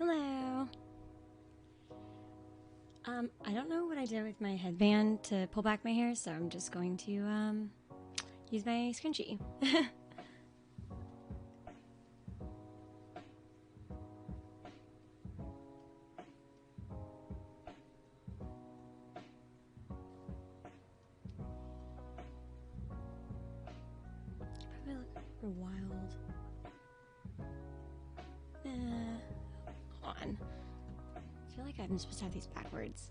Hello. I don't know what I did with my headband to pull back my hair, so I'm just going to use my scrunchie. Probably look super wild. Hold on. I feel like I'm supposed to have these backwards.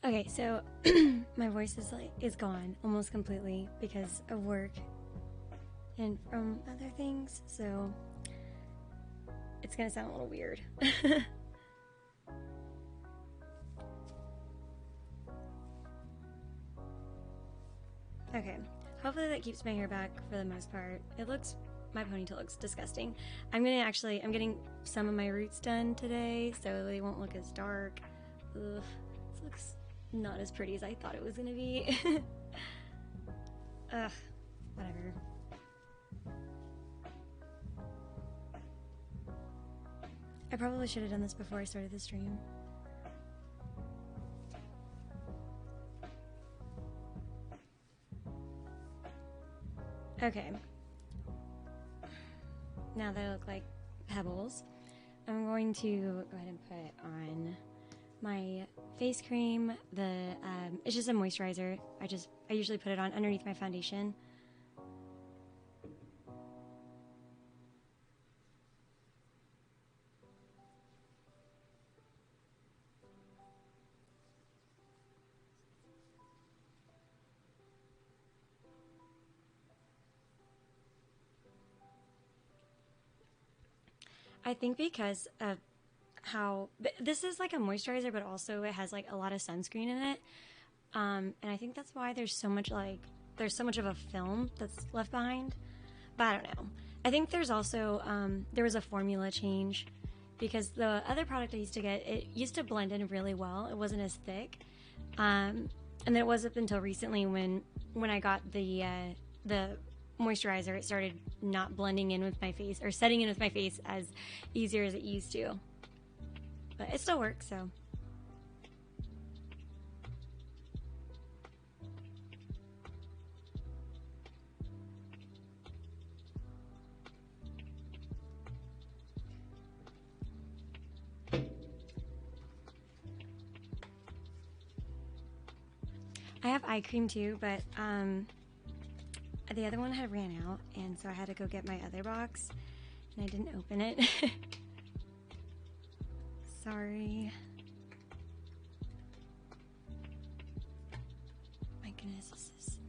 Okay, so my voice is gone almost completely because of work and from other things, so it's gonna sound a little weird. Okay, hopefully that keeps my hair back for the most part. My ponytail looks disgusting. I'm getting some of my roots done today, so they won't look as dark. Ugh, this looks not as pretty as I thought it was gonna be. Ugh, whatever. I probably should have done this before I started the stream. Okay. Now that I look like pebbles, I'm going to go ahead and put on my face cream. It's just a moisturizer. I usually put it on underneath my foundation. I think because of how this is like a moisturizer, but also it has like a lot of sunscreen in it, and I think that's why there's so much of a film that's left behind. But I don't know. I think there's also there was a formula change because the other product I used to get, it used to blend in really well. It wasn't as thick, and then it wasn't until recently when I got the moisturizer, it started not blending in with my face or setting in with my face as easier as it used to. But it still works, so. I have eye cream too, but the other one had ran out, and so I had to go get my other box, and I didn't open it. Sorry. My goodness,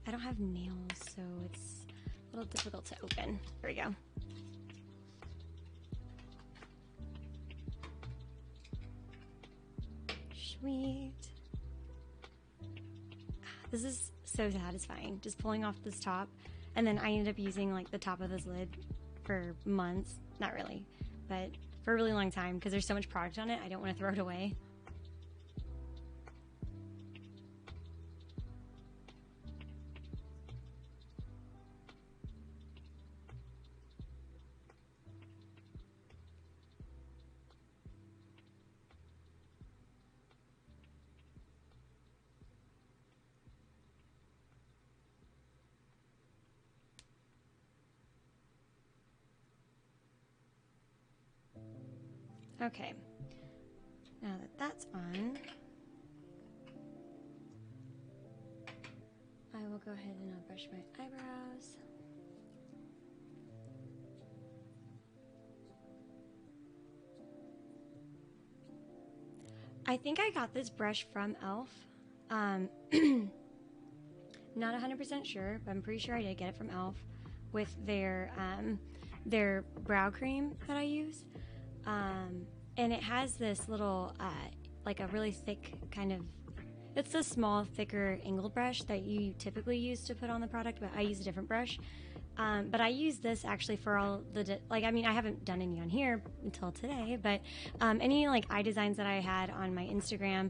I don't have nails, so it's a little difficult to open. There we go. Sweet. This is so satisfying, just pulling off this top, and then I ended up using like the top of this lid for months. Not really, but for a really long time because there's so much product on it, I don't want to throw it away. Okay, now that that's on, I will go ahead and I'll brush my eyebrows. I think I got this brush from e.l.f. Not 100% sure, but I'm pretty sure I did get it from e.l.f. with their brow cream that I use. And it has this little, like a really thick kind of, it's a small, thicker angled brush that you typically use to put on the product, but I use a different brush. But I use this actually for all the, I haven't done any on here until today, but any like eye designs that I had on my Instagram,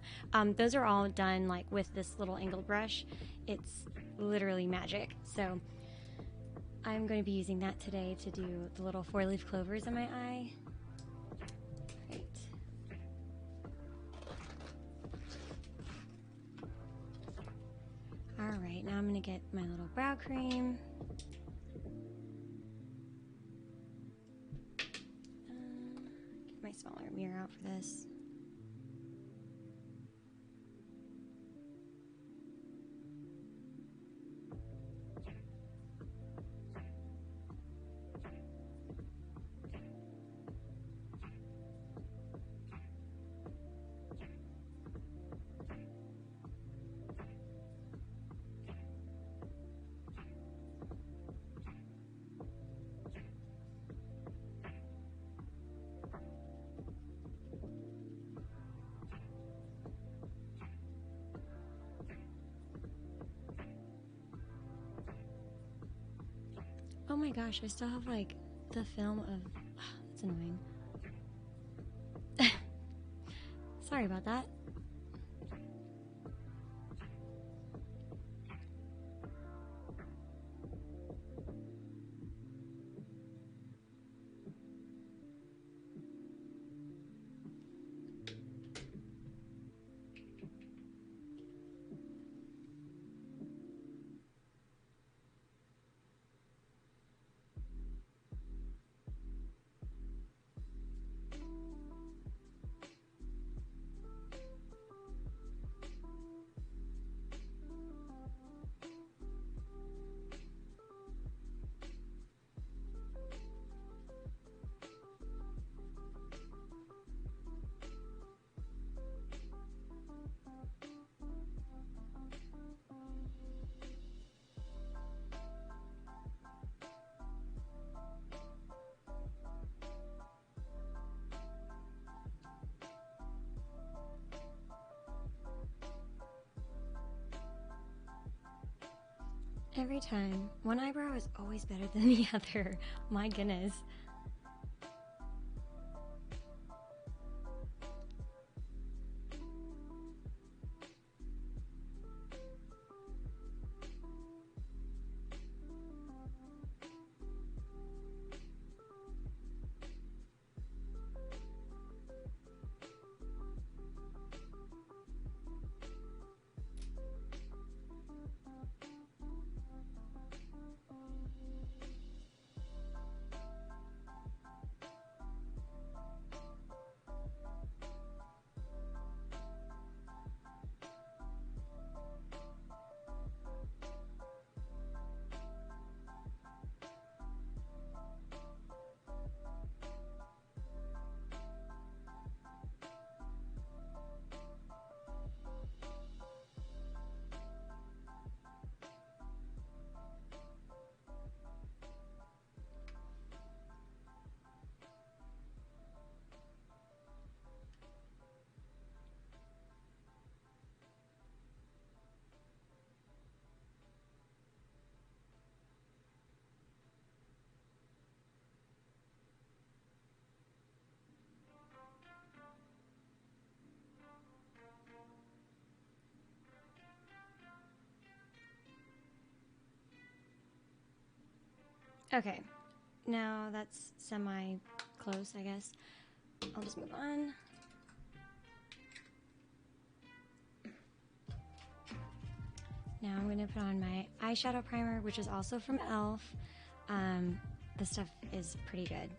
those are all done like with this little angled brush. It's literally magic. So I'm going to be using that today to do the little 4-leaf clovers in my eye. Right. Alright, now I'm going to get my little brow cream. Get my smaller mirror out for this. Oh my gosh, I still have like the film of... that's annoying. Sorry about that. Every time. One eyebrow is always better than the other. My goodness. Okay, now that's semi-close, I guess. I'll just move on. Now I'm going to put on my eyeshadow primer, which is also from e.l.f. This stuff is pretty good.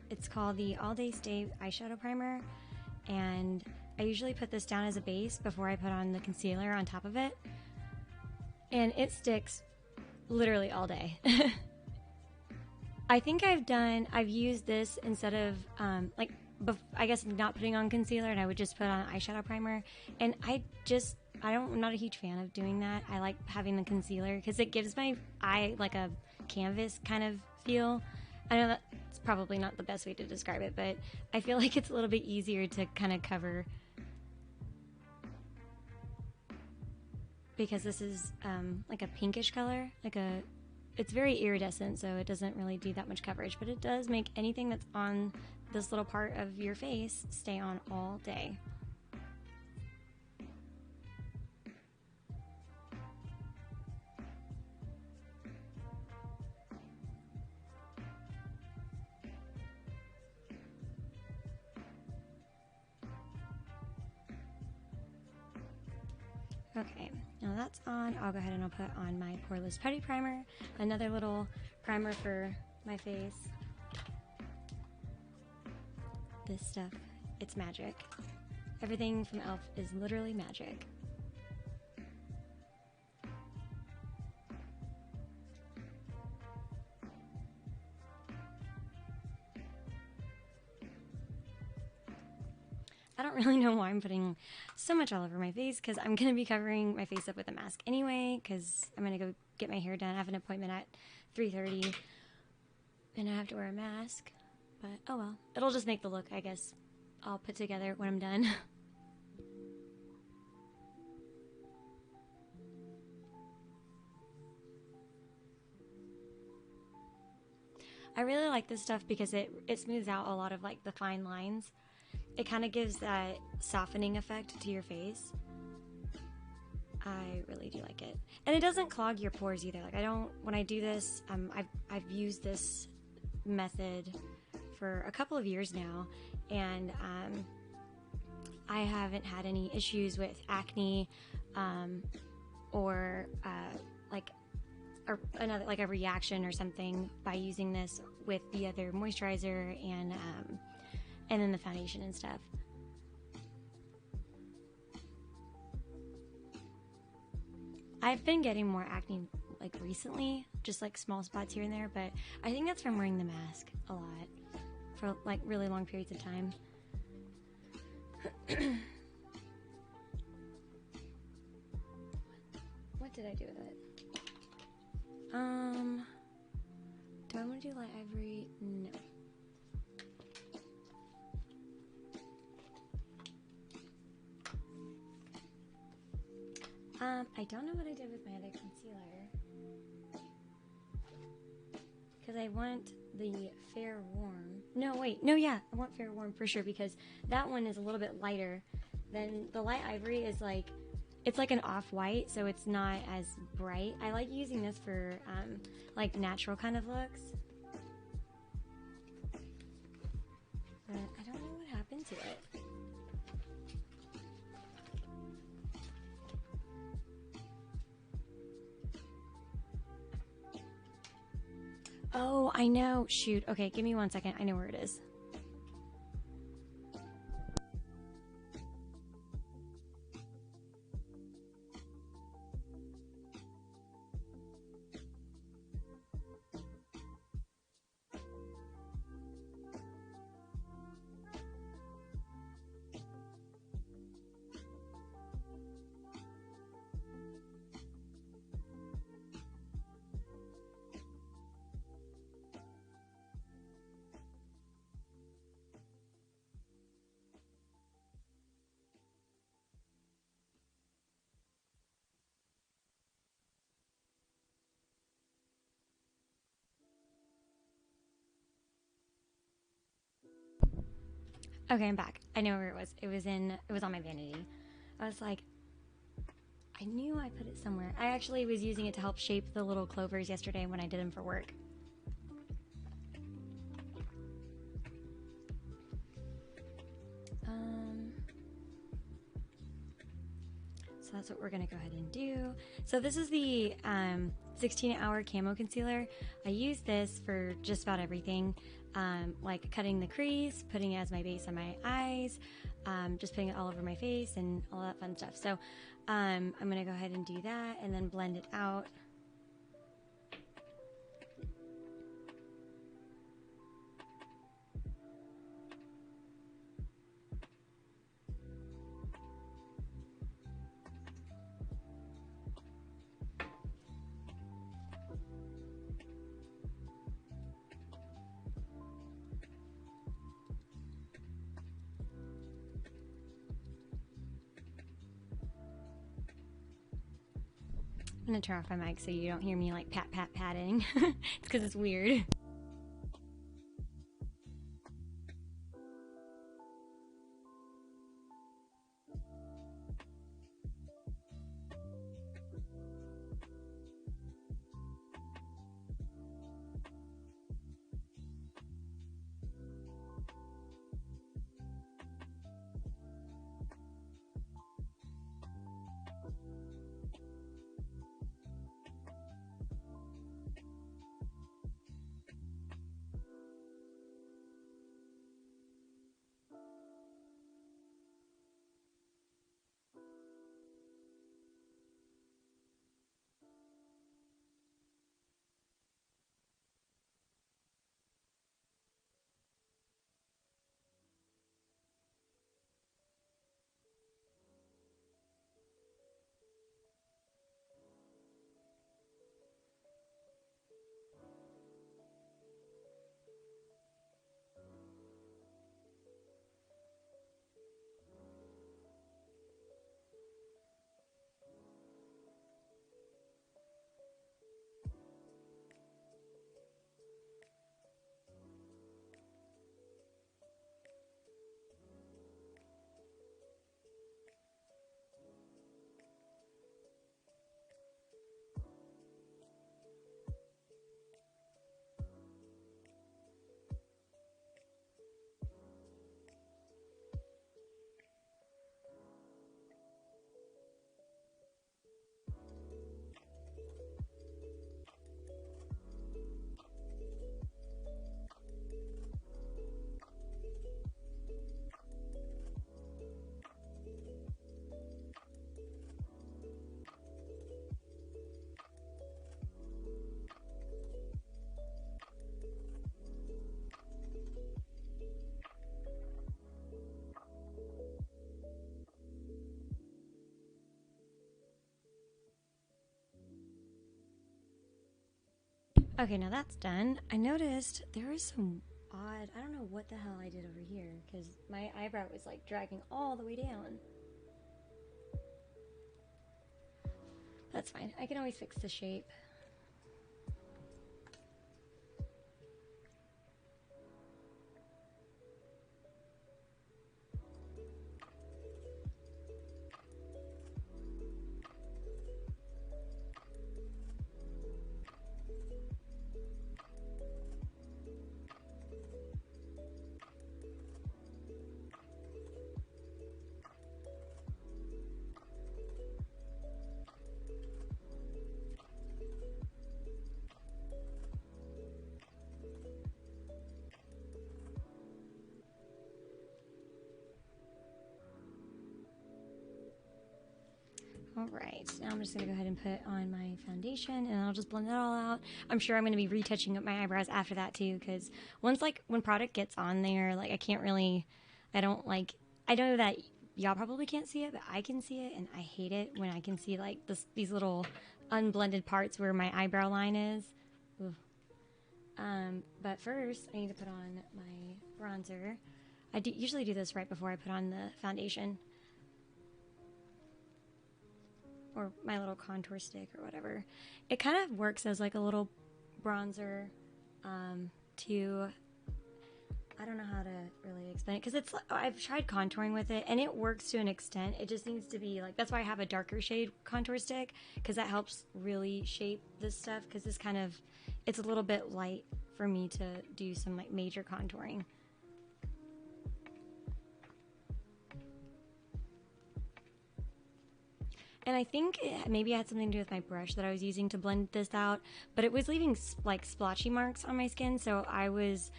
It's called the All Day Stay Eyeshadow Primer, and I usually put this down as a base before I put on the concealer on top of it, and it sticks literally all day. I think I've used this instead of, I guess not putting on concealer, and I would just put on eyeshadow primer. And I'm not a huge fan of doing that. I like having the concealer because it gives my eye like a canvas kind of feel. I know that's probably not the best way to describe it, but I feel like it's a little bit easier to kind of cover. Because this is like a pinkish color, it's very iridescent, so it doesn't really do that much coverage, but it does make anything that's on this little part of your face stay on all day. Okay, now that's on. I'll go ahead and I'll put on my Poreless Putty Primer. Another little primer for my face. This stuff, it's magic. Everything from e.l.f. is literally magic. I don't really know why I'm putting so much all over my face, because I'm going to be covering my face up with a mask anyway, because I'm going to go get my hair done. I have an appointment at 3:30 and I have to wear a mask, but oh well. It'll just make the look, I guess, all put together when I'm done. I really like this stuff because it smooths out a lot of like the fine lines. It kind of gives that softening effect to your face. I really do like it. And it doesn't clog your pores either. Like, I don't, when I do this, I've used this method for a couple of years now, and I haven't had any issues with acne, or another, like a reaction or something by using this with the other moisturizer and then the foundation and stuff. I've been getting more acne like recently, just like small spots here and there, but I think that's from wearing the mask a lot for like really long periods of time. What did I do with it? Do I want to do light ivory? No. I don't know what I did with my other concealer, because I want the Fair Warm. No, wait. No, yeah. I want Fair Warm for sure, because that one is a little bit lighter than the light ivory is like, it's like an off-white, so it's not as bright. I like using this for like natural kind of looks. But I don't know what happened to it. Oh, I know. Shoot. Okay, give me 1 second. I know where it is. Okay, I'm back. I know where it was. It was on my vanity. I was like, I knew I put it somewhere. I actually was using it to help shape the little clovers yesterday when I did them for work. So that's what we're gonna go ahead and do. So this is the 16-hour camo concealer. I use this for just about everything, like cutting the crease, putting it as my base on my eyes, just putting it all over my face and all that fun stuff. So I'm gonna go ahead and do that and then blend it out. I'm gonna turn off my mic so you don't hear me like patting. It's because it's weird. Okay, now that's done. I noticed there was some odd, I don't know what the hell I did over here because my eyebrow was like dragging all the way down. That's fine. I can always fix the shape. Alright, now I'm just going to go ahead and put on my foundation and I'll just blend that all out. I'm sure I'm going to be retouching up my eyebrows after that too, because once when product gets on there, like I know that y'all probably can't see it, but I can see it and I hate it when I can see like these little unblended parts where my eyebrow line is. Ooh. But first I need to put on my bronzer. I usually do this right before I put on the foundation. Or my little contour stick or whatever. It kind of works as like a little bronzer to, I don't know how to really explain it because I've tried contouring with it and it works to an extent. It just needs to be like, that's why I have a darker shade contour stick because that helps really shape this stuff because it's a little bit light for me to do some like major contouring. And I think maybe it had something to do with my brush that I was using to blend this out, but it was leaving like splotchy marks on my skin, so I was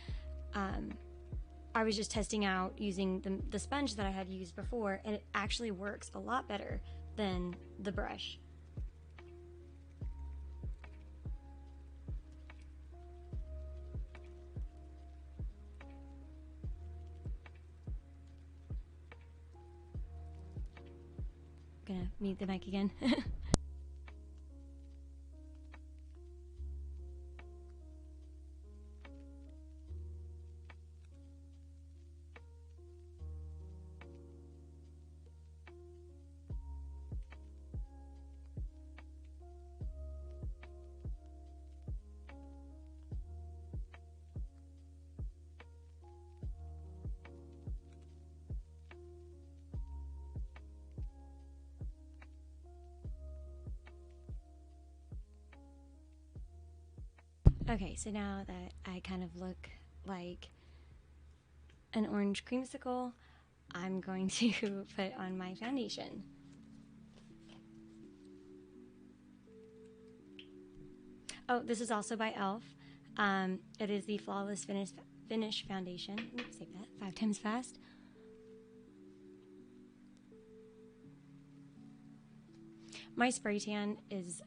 just testing out using the sponge that I had used before, and it actually works a lot better than the brush. Gonna mute the mic again. Okay, so now that I kind of look like an orange creamsicle, I'm going to put on my foundation. Oh, this is also by e.l.f. It is the Flawless Finish Foundation. Let me say that 5 times fast. My spray tan is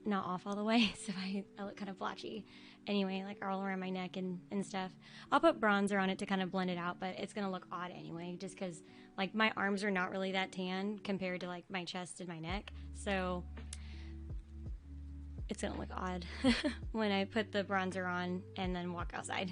not off all the way, so I look kind of blotchy. Anyway, like all around my neck and stuff. I'll put bronzer on it to kind of blend it out, but it's gonna look odd anyway, just because like my arms are not really that tan compared to like my chest and my neck, so it's gonna look odd when I put the bronzer on and then walk outside.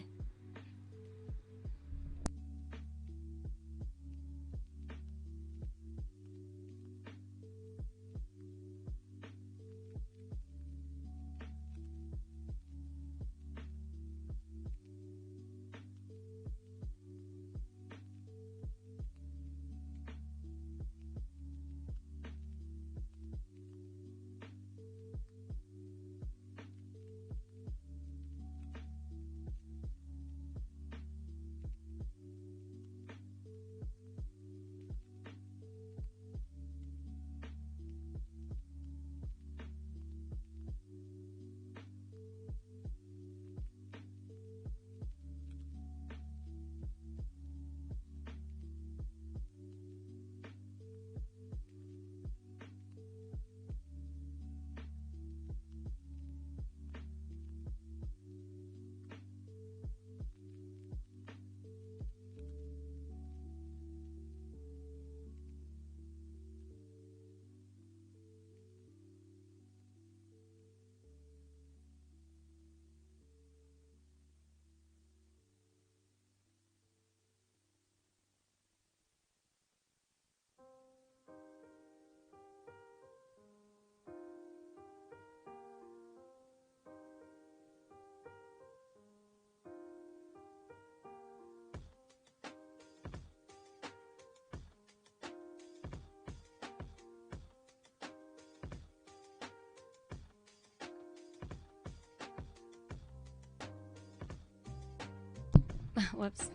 Whoops.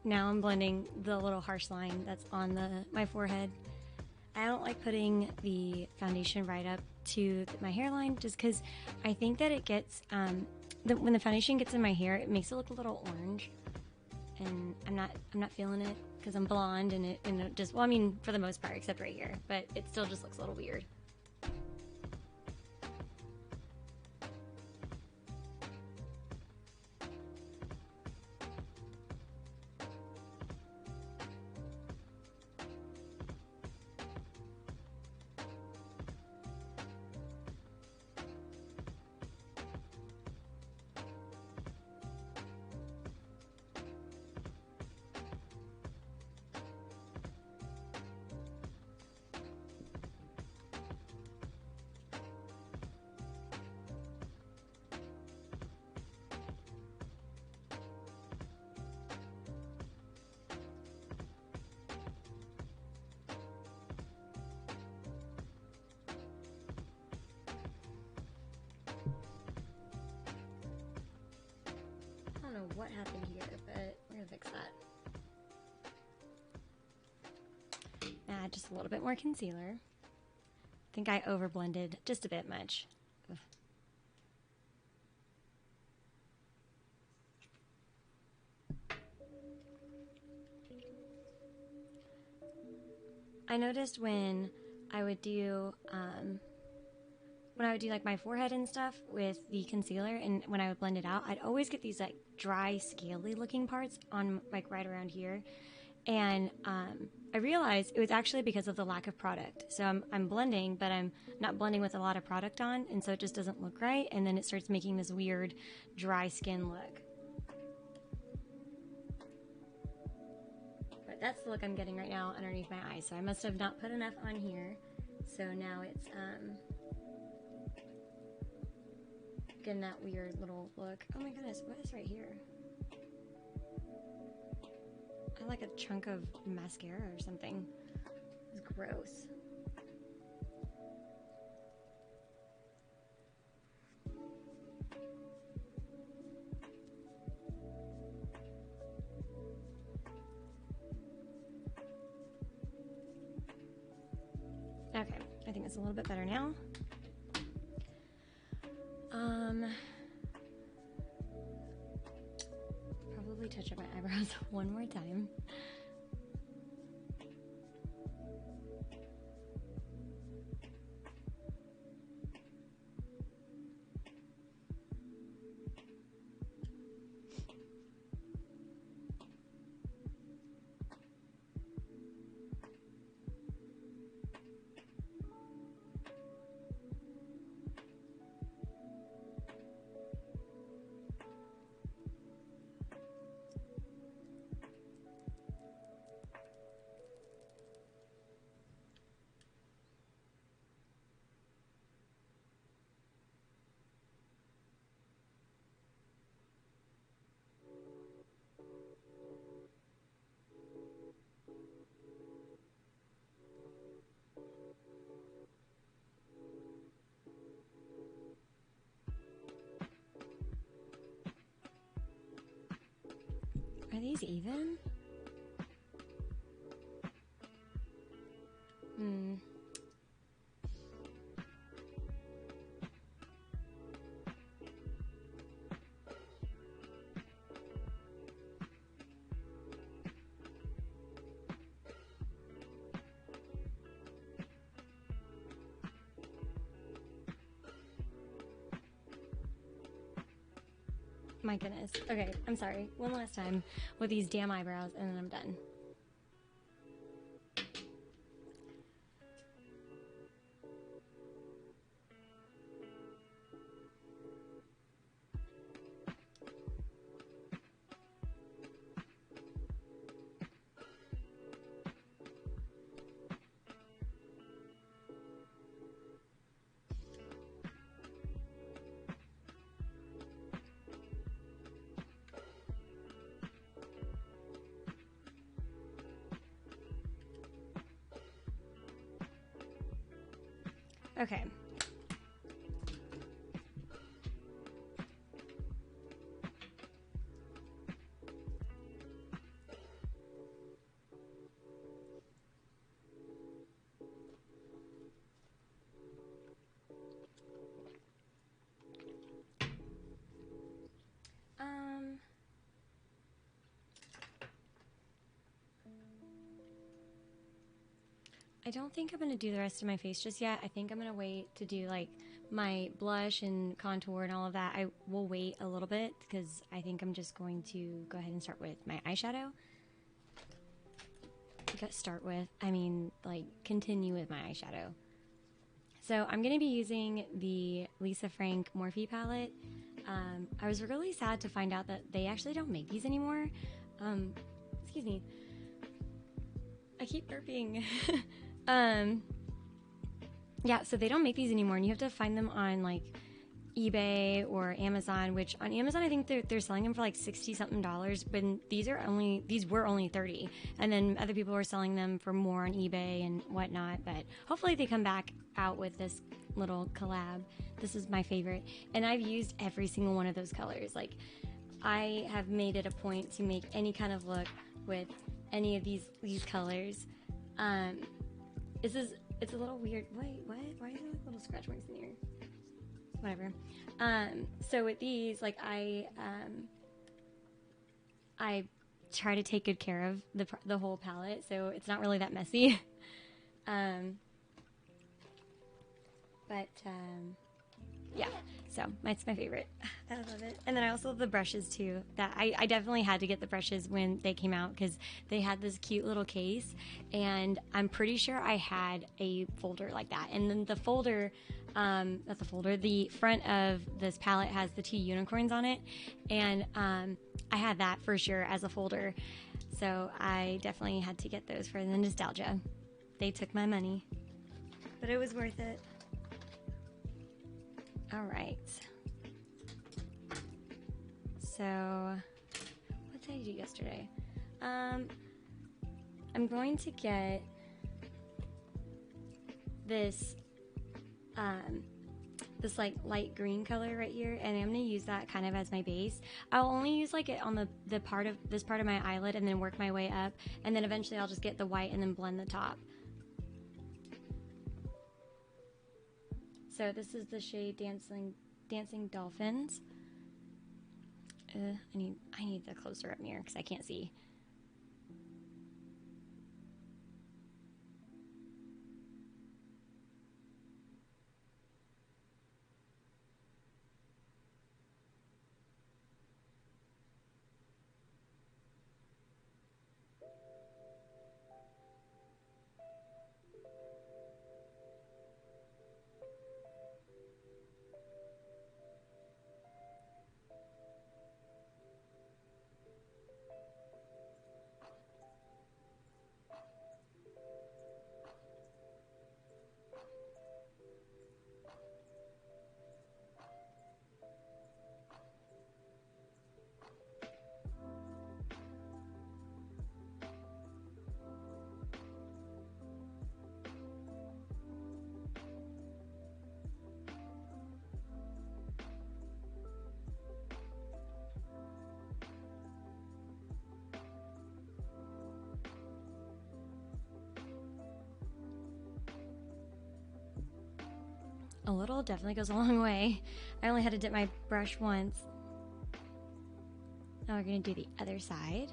Now I'm blending the little harsh line that's on my forehead. I don't like putting the foundation right up to my hairline just because I think that it gets, when the foundation gets in my hair, it makes it look a little orange. And I'm not feeling it because I'm blonde and it just, well, I mean, for the most part, except right here, but it still just looks a little weird. I don't know what happened here, but we're gonna fix that. Add just a little bit more concealer. I think I overblended just a bit much. Ugh. I noticed when I would do like my forehead and stuff with the concealer, and when I would blend it out, I'd always get these like dry, scaly looking parts on like right around here. And I realized it was actually because of the lack of product. So I'm blending, but I'm not blending with a lot of product on, and so it just doesn't look right, and then it starts making this weird dry skin look. But that's the look I'm getting right now underneath my eyes, so I must have not put enough on here. So now it's getting that weird little look. Oh my goodness, what is right here? I like a chunk of mascara or something. It's gross. Okay, I think it's a little bit better now. Probably touch up my eyebrows one more time. Are these even? My goodness. Okay, I'm sorry. One last time with these damn eyebrows, and then I'm done. Okay. I don't think I'm going to do the rest of my face just yet. I think I'm going to wait to do like my blush and contour and all of that. I will wait a little bit because I think I'm just going to go ahead and start with my eyeshadow. Continue with my eyeshadow. So I'm going to be using the Lisa Frank Morphe palette. I was really sad to find out that they actually don't make these anymore. Excuse me. I keep burping. Yeah, so they don't make these anymore, and you have to find them on like eBay or Amazon, which on Amazon I think they're selling them for like $60-something, but these were only $30, and then other people were selling them for more on eBay and whatnot. But hopefully they come back out with this little collab. This is my favorite, and I've used every single one of those colors. Like, I have made it a point to make any kind of look with any of these colors. It's a little weird. Wait, what? Why is there like little scratch marks in here? Whatever. So with these, like I try to take good care of the whole palette, so it's not really that messy. Yeah, so it's my favorite. I love it. And then I also love the brushes too. That I definitely had to get the brushes when they came out because they had this cute little case, and I'm pretty sure I had a folder like that. And then the folder, the front of this palette has the 2 unicorns on it, and I had that for sure as a folder. So I definitely had to get those for the nostalgia. They took my money, but it was worth it. All right. So, what did I do yesterday? I'm going to get this, this like light green color right here, and I'm going to use that kind of as my base. I'll only use like it on this part of my eyelid, and then work my way up, and then eventually I'll just get the white and then blend the top. So this is the shade Dancing Dolphins. I need the closer up mirror because I can't see. A little definitely goes a long way. I only had to dip my brush once. Now we're going to do the other side.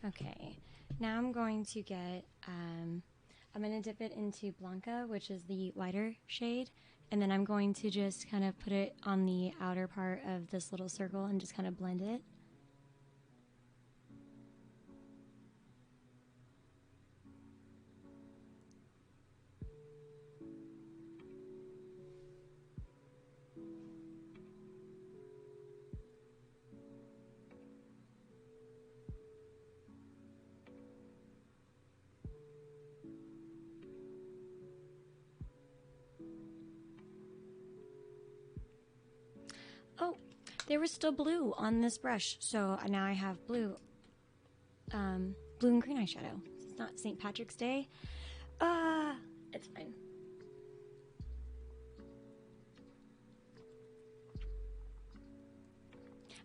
Okay, now I'm going to get, I'm going to dip it into Blanca, which is the lighter shade, and then I'm going to just kind of put it on the outer part of this little circle and just kind of blend it. There was still blue on this brush, so now I have blue, blue and green eyeshadow. It's not St. Patrick's Day. It's fine.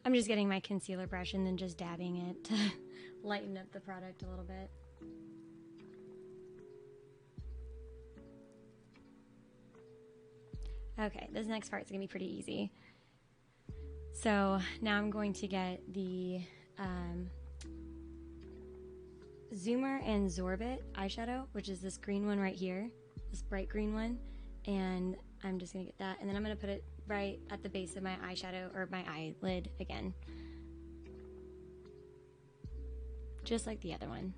I'm just getting my concealer brush and then just dabbing it to lighten up the product a little bit. Okay, this next part is going to be pretty easy. So now I'm going to get the Zoomer and Zorbit eyeshadow, which is this green one right here, this bright green one, and I'm just going to get that, and then I'm going to put it right at the base of my eyeshadow, or my eyelid again, just like the other one.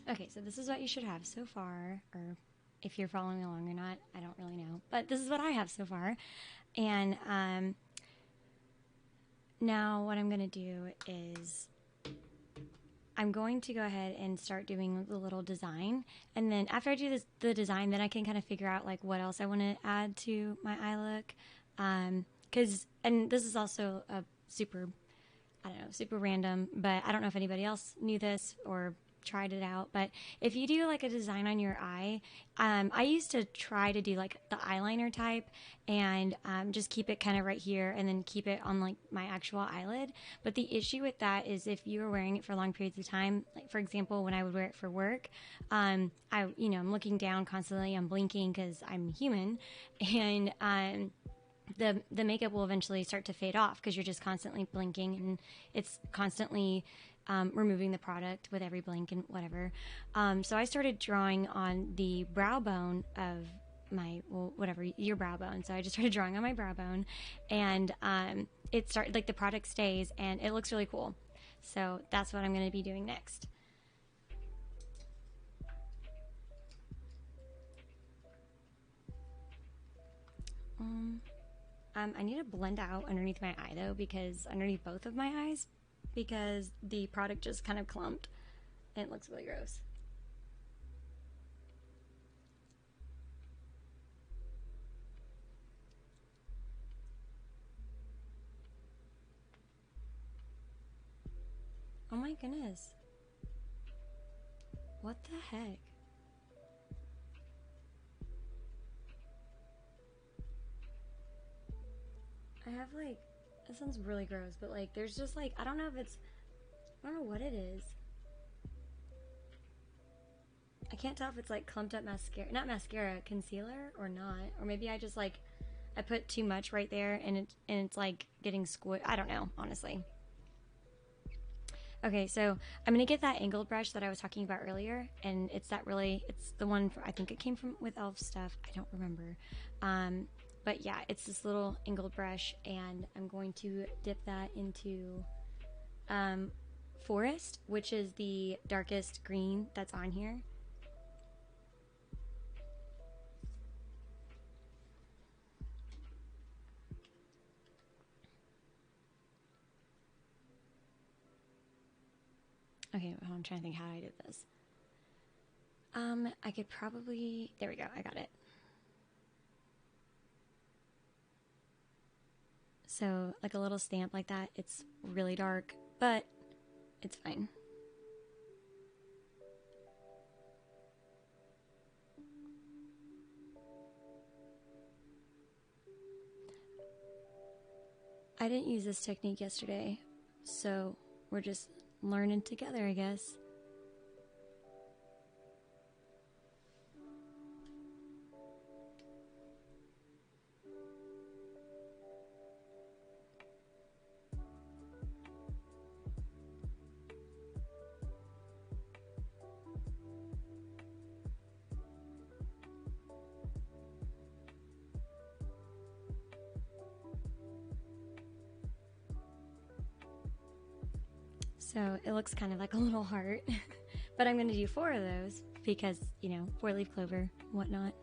Okay, so this is what you should have so far, or if you're following along or not, I don't really know. But this is what I have so far. And now what I'm going to do is I'm going to go ahead and start doing the little design. And then after I do the design, then I can kind of figure out like what else I want to add to my eye look. And this is also a super, I don't know, super random, but I don't know if anybody else knew this or tried it out, but if you do like a design on your eye, I used to try to do like the eyeliner type and just keep it kind of right here and then keep it on like my actual eyelid. But the issue with that is if you were wearing it for long periods of time, like for example when I would wear it for work, I'm looking down constantly, I'm blinking because I'm human, and the makeup will eventually start to fade off because you're just constantly blinking and it's constantly removing the product with every blink and whatever. So I started drawing on the brow bone of my, your brow bone. So I just started drawing on my brow bone, and it started, like the product stays and it looks really cool. So that's what I'm going to be doing next. I need to blend out underneath my eye though, because underneath both of my eyes, because the product just kind of clumped and it looks really gross. Oh my goodness. What the heck? I have like, that sounds really gross, but like there's just like, I don't know what it is. I can't tell if it's like clumped up mascara, not mascara, concealer or not. Or maybe I just like, I put too much right there and it's like getting squished. I don't know, honestly. Okay, so I'm gonna get that angled brush that I was talking about earlier, and it's the one I think it came from with e.l.f. stuff. I don't remember. But yeah, it's this little angled brush, and I'm going to dip that into Forest, which is the darkest green that's on here. Okay, well, I'm trying to think how I did this. I could probably, there we go, I got it. So, like a little stamp like that, it's really dark, but it's fine. I didn't use this technique yesterday, so we're just learning together, I guess. So it looks kind of like a little heart, but I'm going to do 4 of those because, you know, 4-leaf clover, whatnot.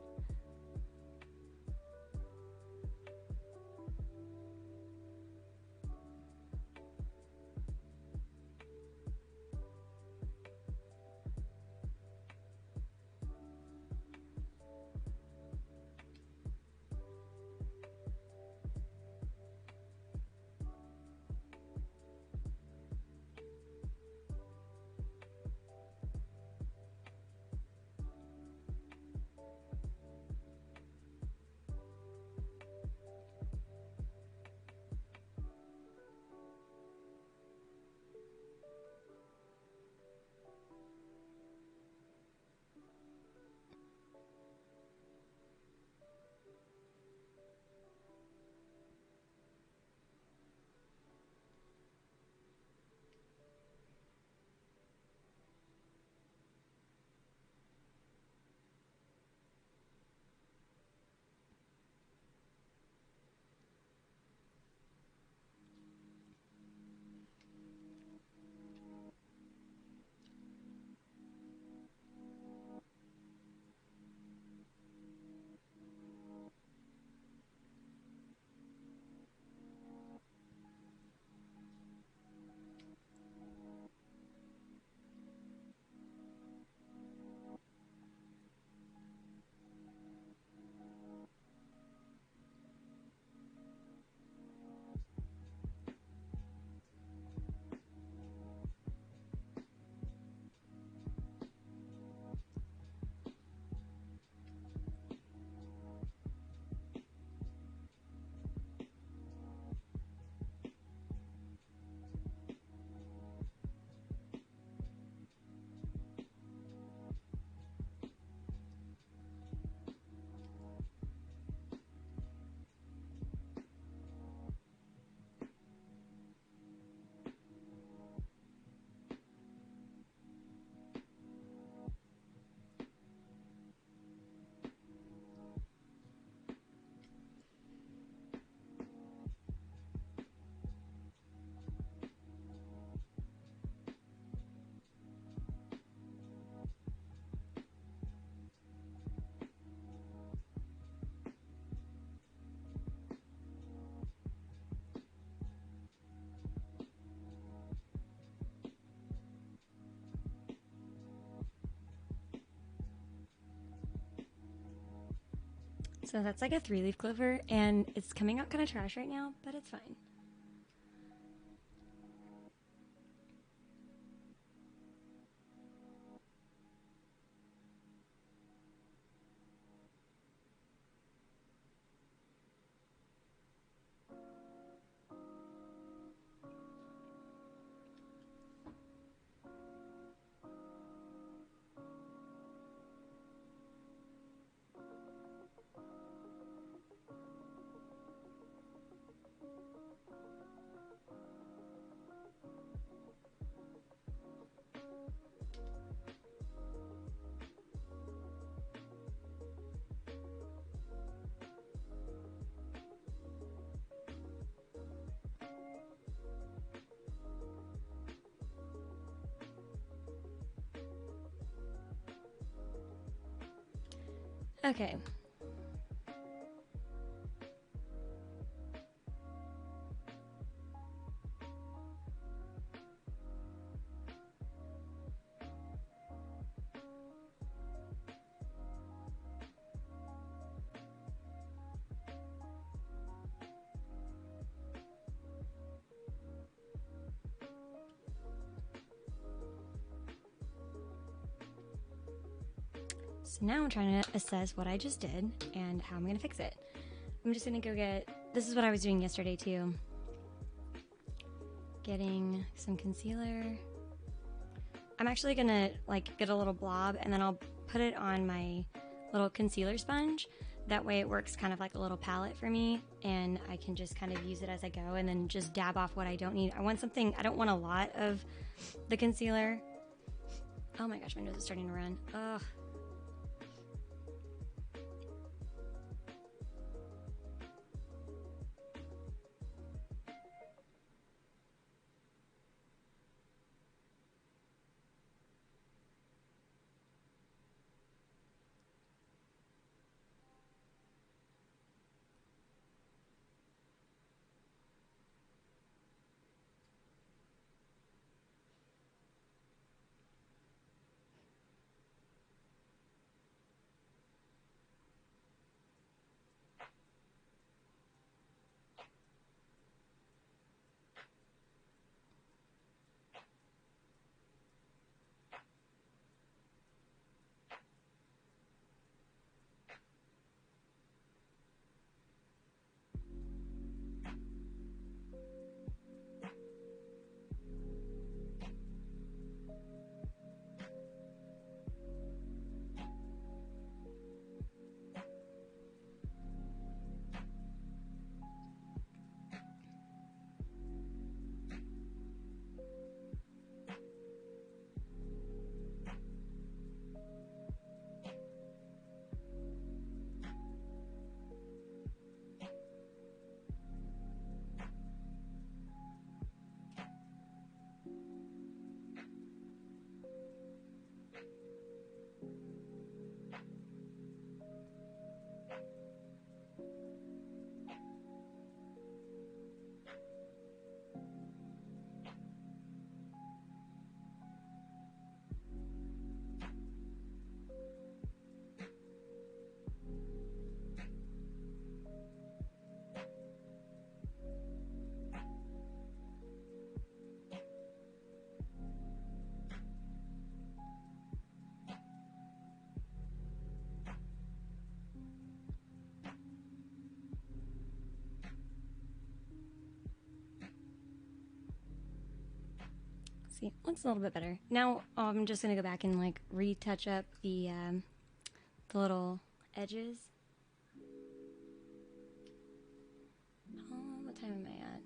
So that's like a 3-leaf clover, and it's coming out kind of trash right now, but it's fine. Okay. So now I'm trying to assess what I just did and how I'm gonna fix it. I'm just gonna go get, this is what I was doing yesterday too. Getting some concealer. I'm actually gonna like get a little blob and then I'll put it on my little concealer sponge. That way it works kind of like a little palette for me and I can just kind of use it as I go and then just dab off what I don't need. I want something, I don't want a lot of the concealer. Oh my gosh, my nose is starting to run. Ugh. See, looks a little bit better. Now I'm just gonna go back and like retouch up the little edges. What time am I at?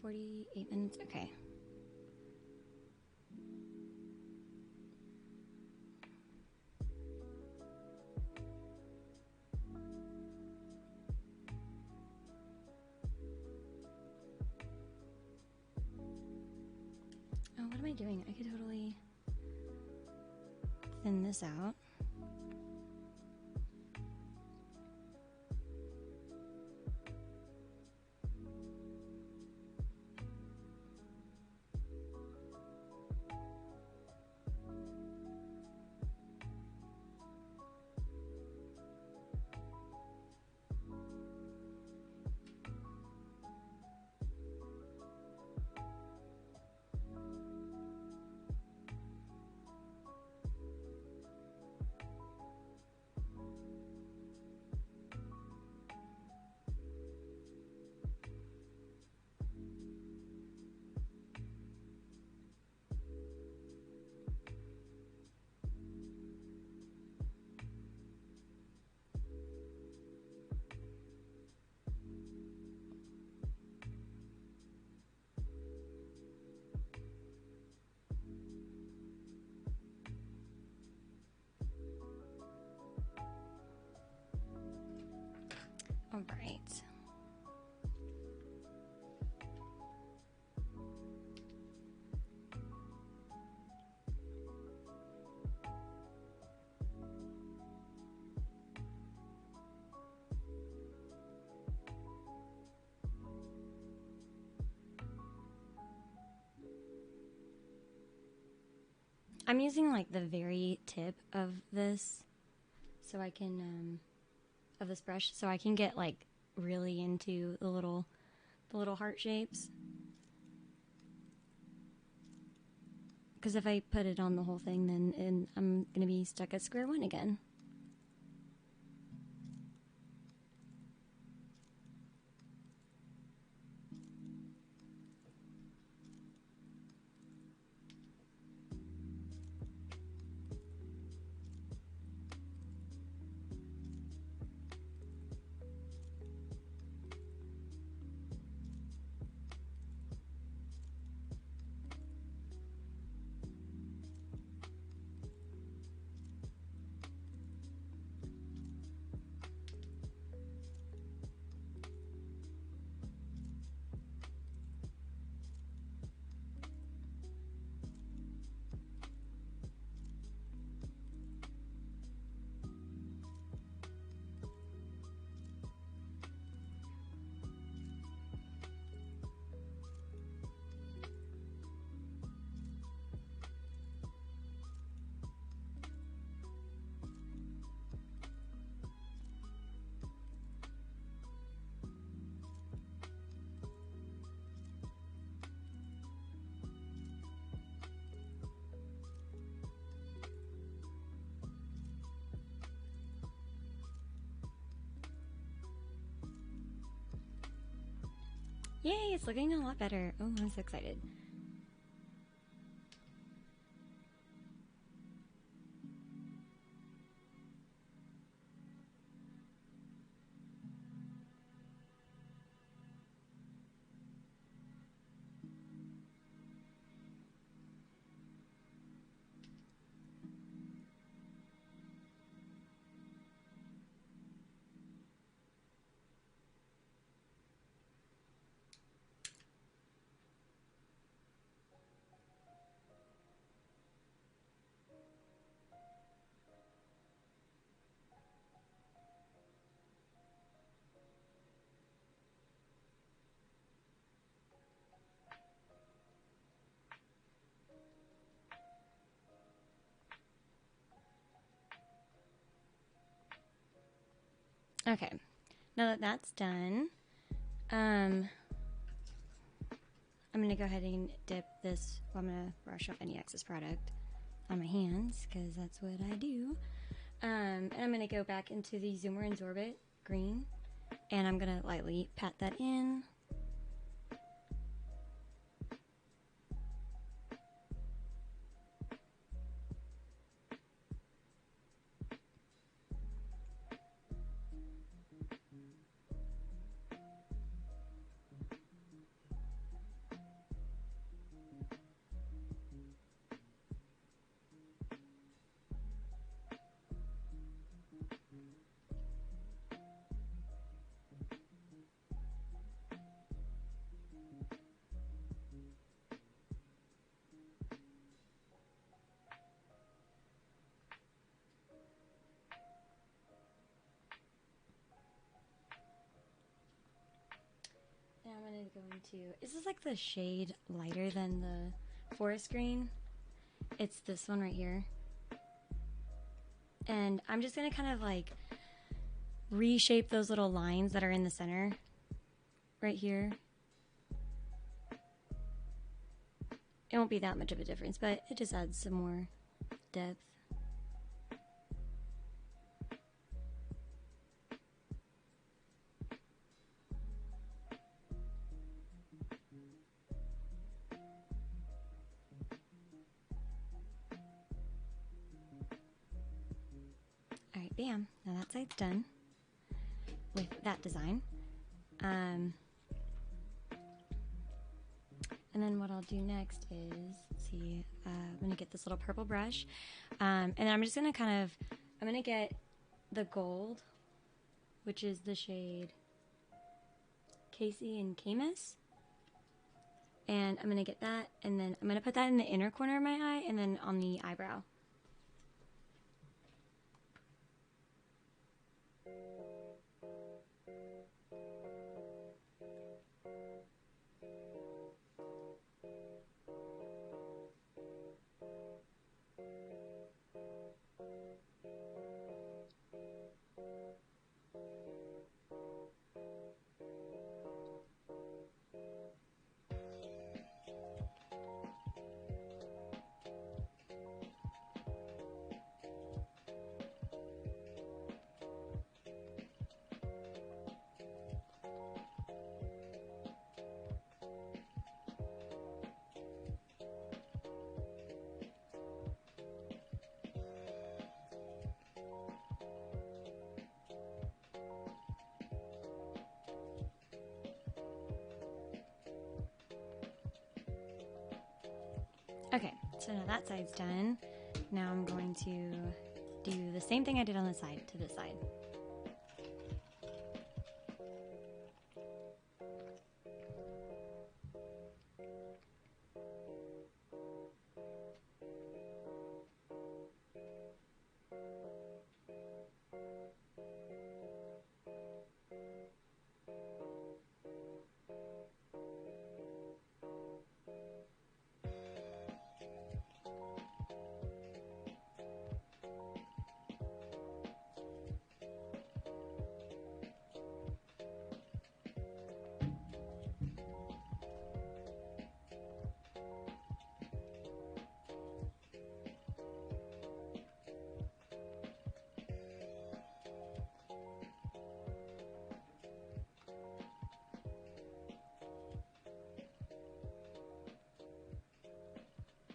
48 minutes. Okay. Oh, what am I doing? I could totally thin this out. All right. I'm using like the very tip of this so I can of this brush so I can get like really into the little heart shapes, Because if I put it on the whole thing, then I'm going to be stuck at square one again. Yay, it's looking a lot better. Oh, I'm so excited. Okay, now that that's done, I'm going to go ahead and dip this, well, I'm going to brush off any excess product on my hands, because that's what I do. And I'm going to go back into the Zoomer and Zorbit green, and I'm going to lightly pat that in. Now I'm going to go into, is this like the shade lighter than the forest green? It's this one right here. And I'm just going to kind of like reshape those little lines that are in the center right here. It won't be that much of a difference, but it just adds some more depth. Alright, bam. Now that side's done with that design. And then what I'll do next is, let's see, I'm going to get this little purple brush. And then I'm just going to kind of, I'm going to get the gold, which is the shade Casey and Camus. And I'm going to get that, and then I'm going to put that in the inner corner of my eye, and then on the eyebrow. Okay, so now that side's done. Now I'm going to do the same thing I did on the side to this side.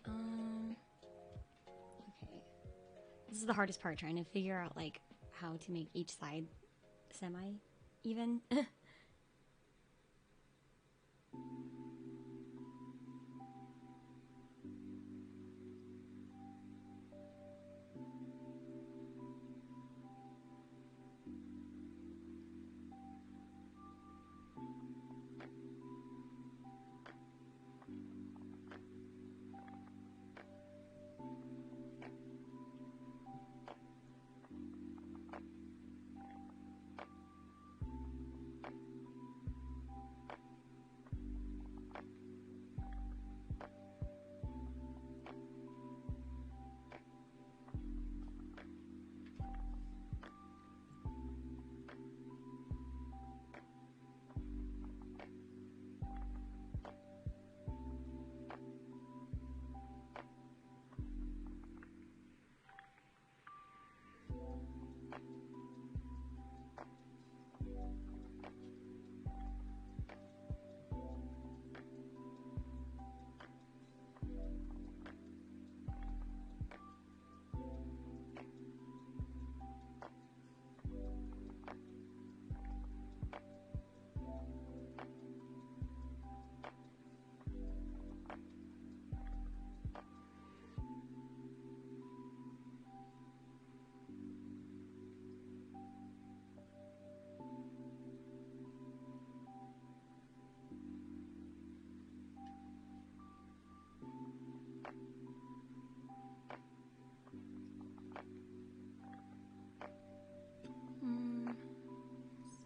Okay. This is the hardest part, trying to figure out like how to make each side semi-even. Let's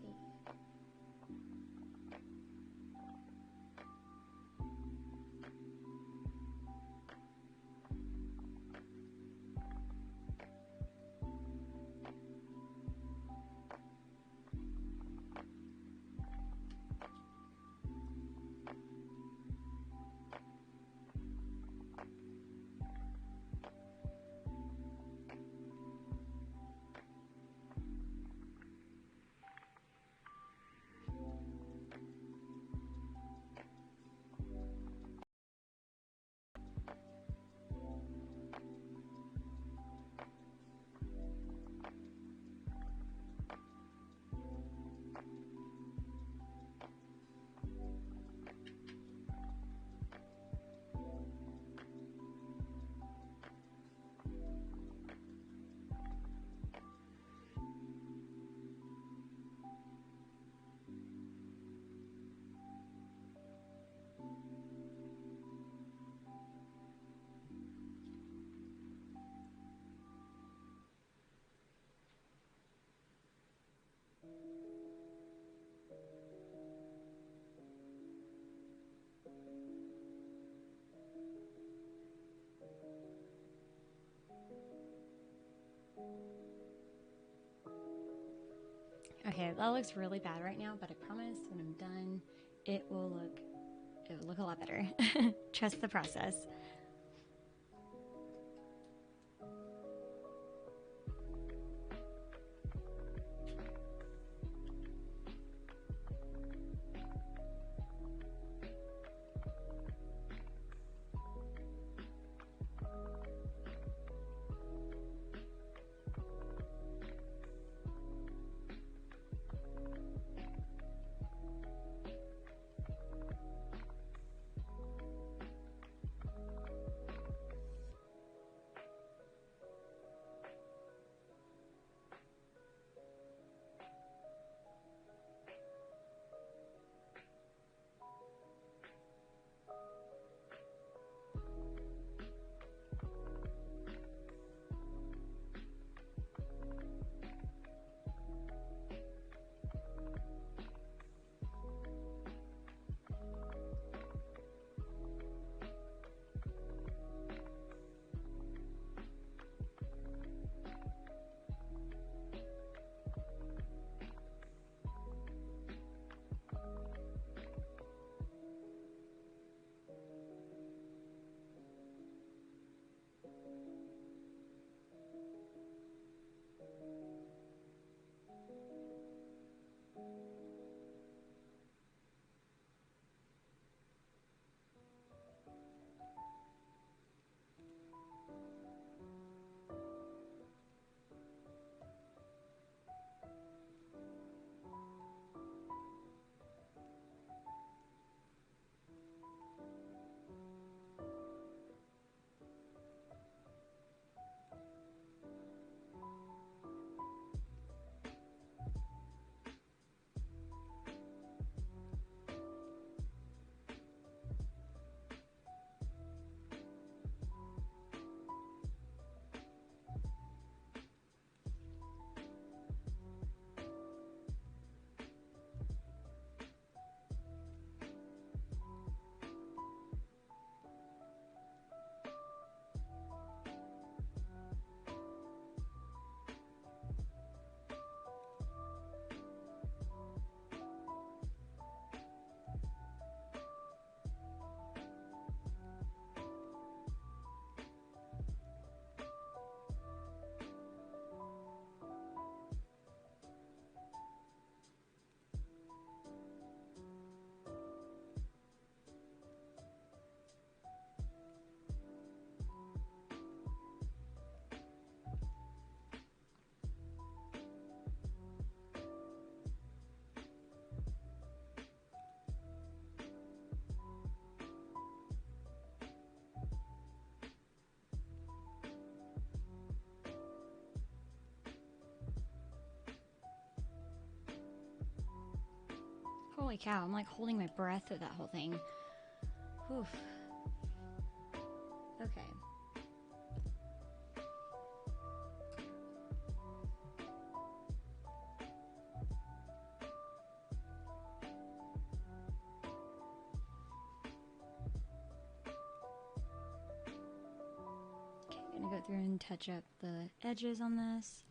see. Okay, that looks really bad right now, but I promise when I'm done, it will look a lot better. Trust the process. Holy cow, I'm like holding my breath through that whole thing. Oof. Okay. Okay, I'm gonna go through and touch up the edges on this.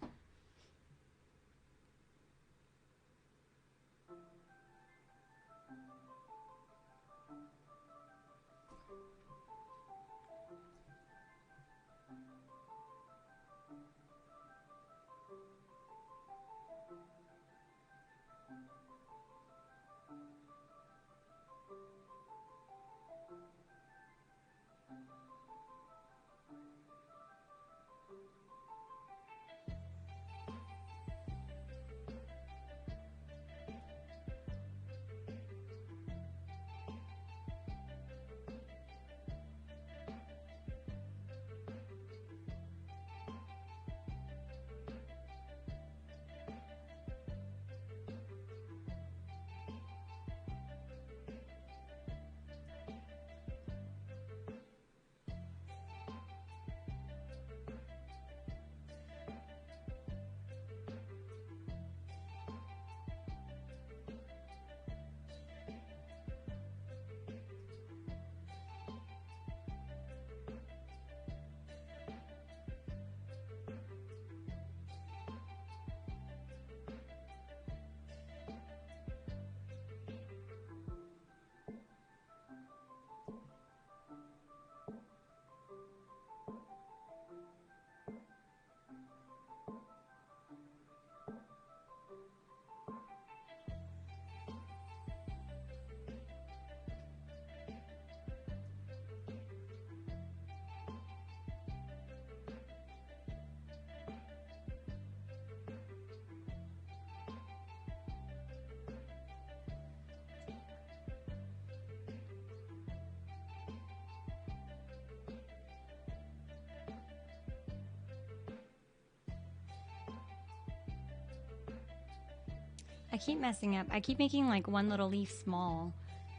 I keep messing up. I keep making like one little leaf small,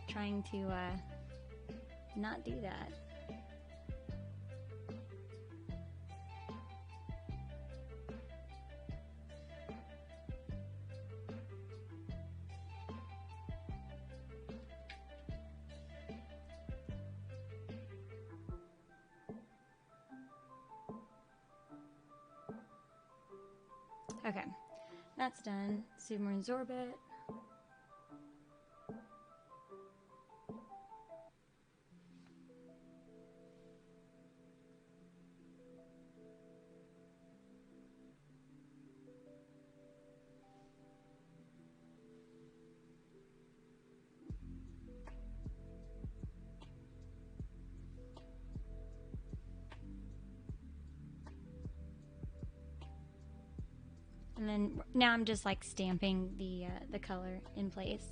trying to not do that. Okay, that's done. Super absorb it. And then now I'm just like stamping the color in place.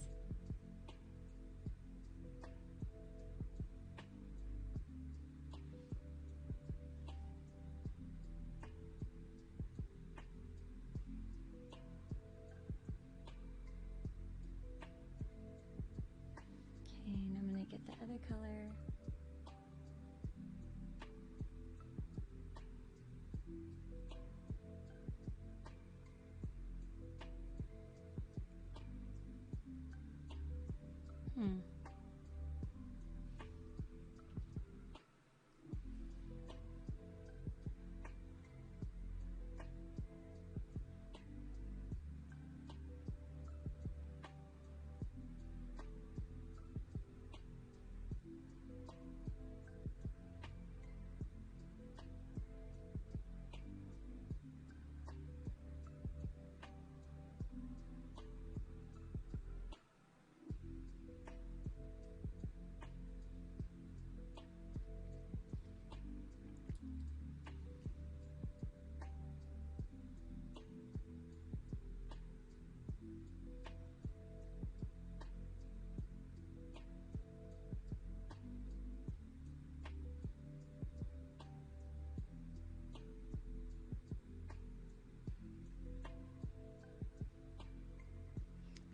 Okay, and I'm gonna get the other color.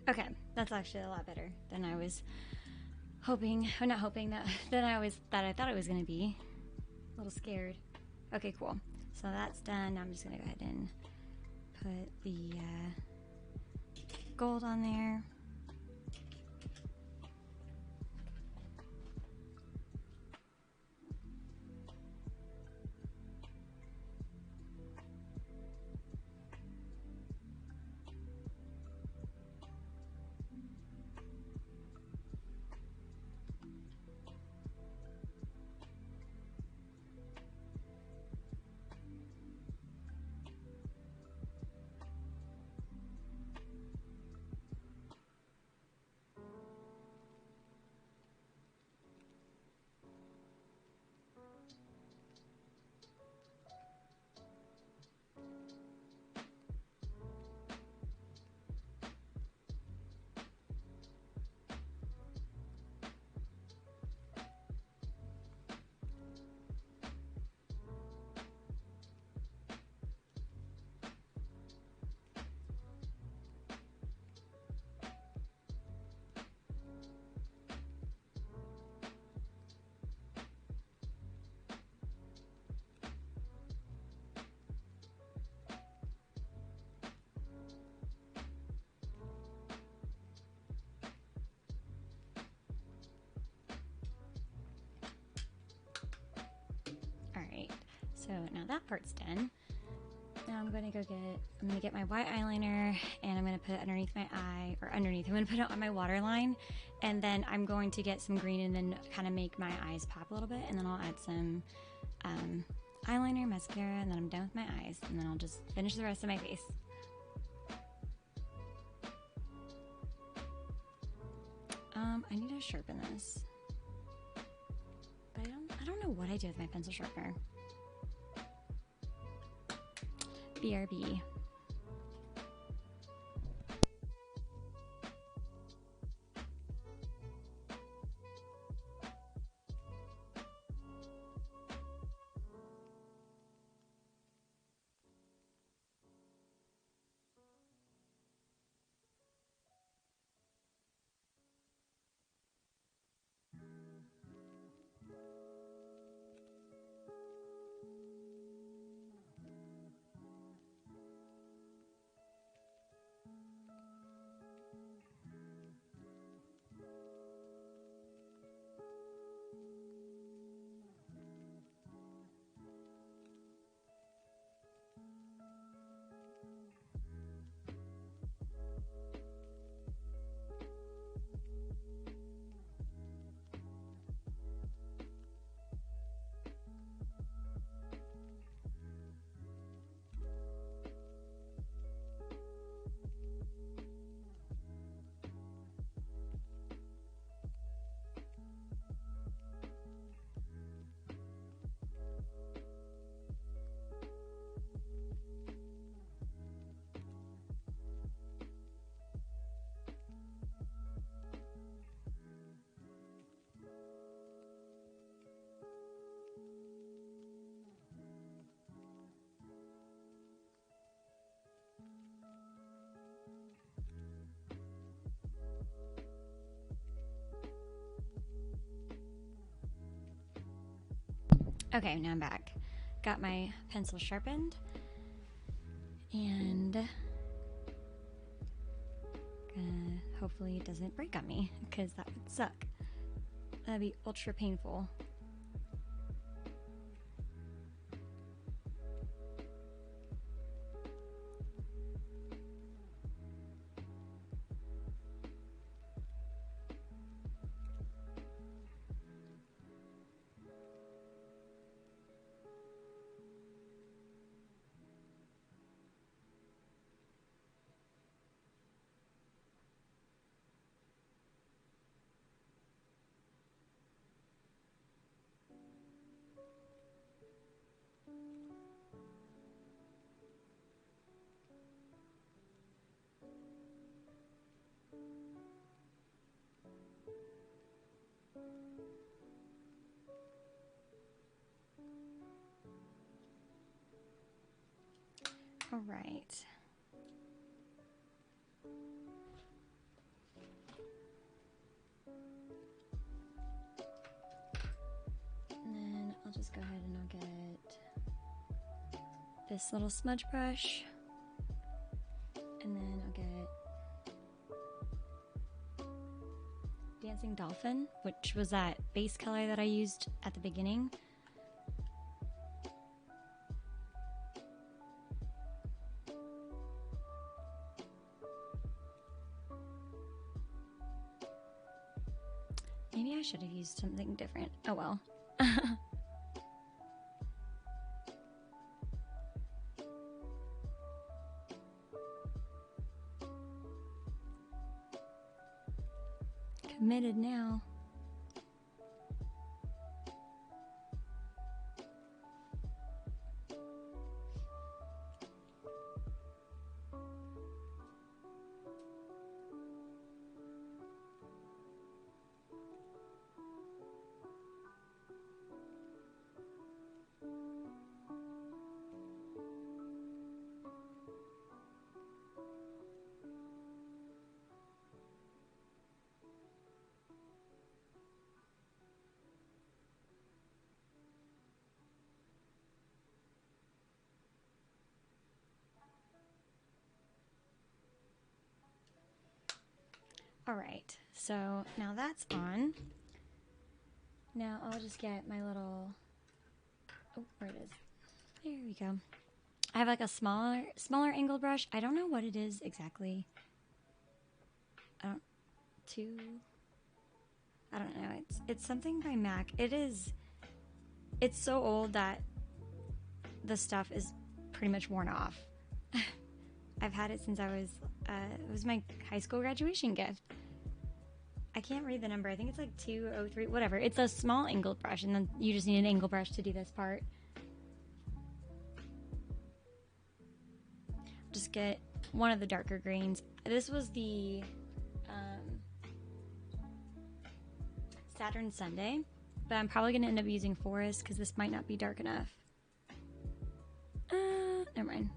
Okay, That's actually a lot better than I was hoping, or not hoping, that I thought it was going to be. A little scared. Okay, cool. So that's done. Now I'm just going to go ahead and put the gold on there. Alright, so now that part's done. Now I'm gonna get my white eyeliner and I'm gonna put it underneath my eye, I'm gonna put it on my waterline, and then I'm going to get some green and then kind of make my eyes pop a little bit, and then I'll add some eyeliner, mascara, and then I'm done with my eyes, and then I'll just finish the rest of my face. I need to sharpen this, but I don't know what I did with my pencil sharpener. BRB. Okay, now I'm back. Got my pencil sharpened, and hopefully it doesn't break on me, because that would suck. That'd be ultra painful. All right. I'll just go ahead and I'll get this little smudge brush, and then I'll get Dancing Dolphin, which was that base color that I used at the beginning. Maybe I should have used something different. Oh well. Committed now. All right, so now that's on. Now I'll just get my little, oh, where it is. There we go. I have like a smaller angled brush. I don't know what it is exactly. I don't know. It's something by MAC. It's so old that the stuff is pretty much worn off. I've had it since I was, it was my high school graduation gift. I can't read the number. I think it's like 203, whatever. It's a small angled brush, and then you just need an angled brush to do this part. Just get one of the darker greens. This was the Saturn Sunday, but I'm probably going to end up using Forest because this might not be dark enough. Never mind.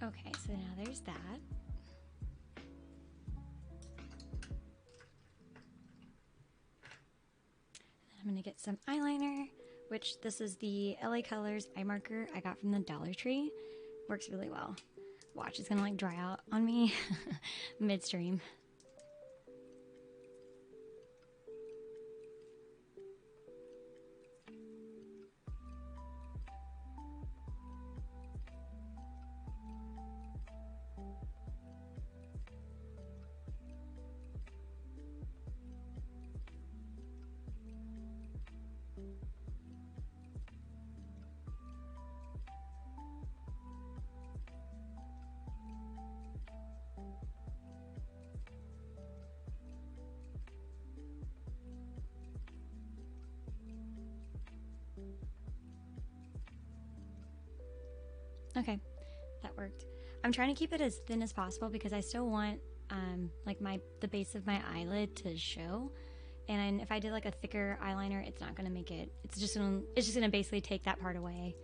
Okay, so now there's that. I'm going to get some eyeliner, which this is the LA Colors eye marker I got from the Dollar Tree. Works really well. Watch, it's going to like dry out on me midstream. Okay, that worked. I'm trying to keep it as thin as possible because I still want like the base of my eyelid to show. And if I did like a thicker eyeliner, it's not gonna make it. It's just gonna basically take that part away.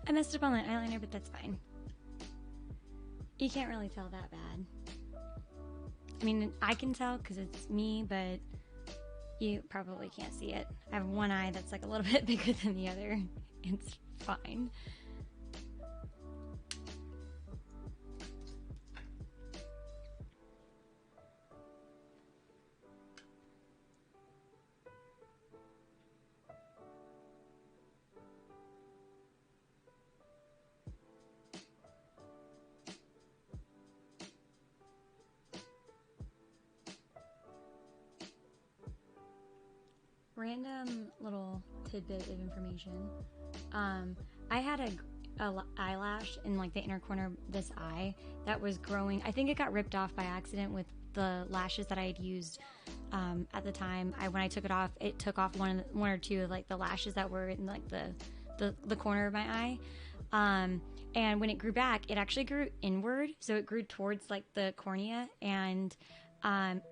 I messed up on the eyeliner, but that's fine. You can't really tell that bad. I mean, I can tell because it's me, but you probably can't see it. I have one eye that's like a little bit bigger than the other. It's fine. Random little tidbit of information. I had a eyelash in like the inner corner of this eye that was growing. I think it got ripped off by accident with the lashes that I had used at the time. When I took it off, it took off one or two of like the lashes that were in like the corner of my eye. And when it grew back, it actually grew inward, so it grew towards like the cornea, and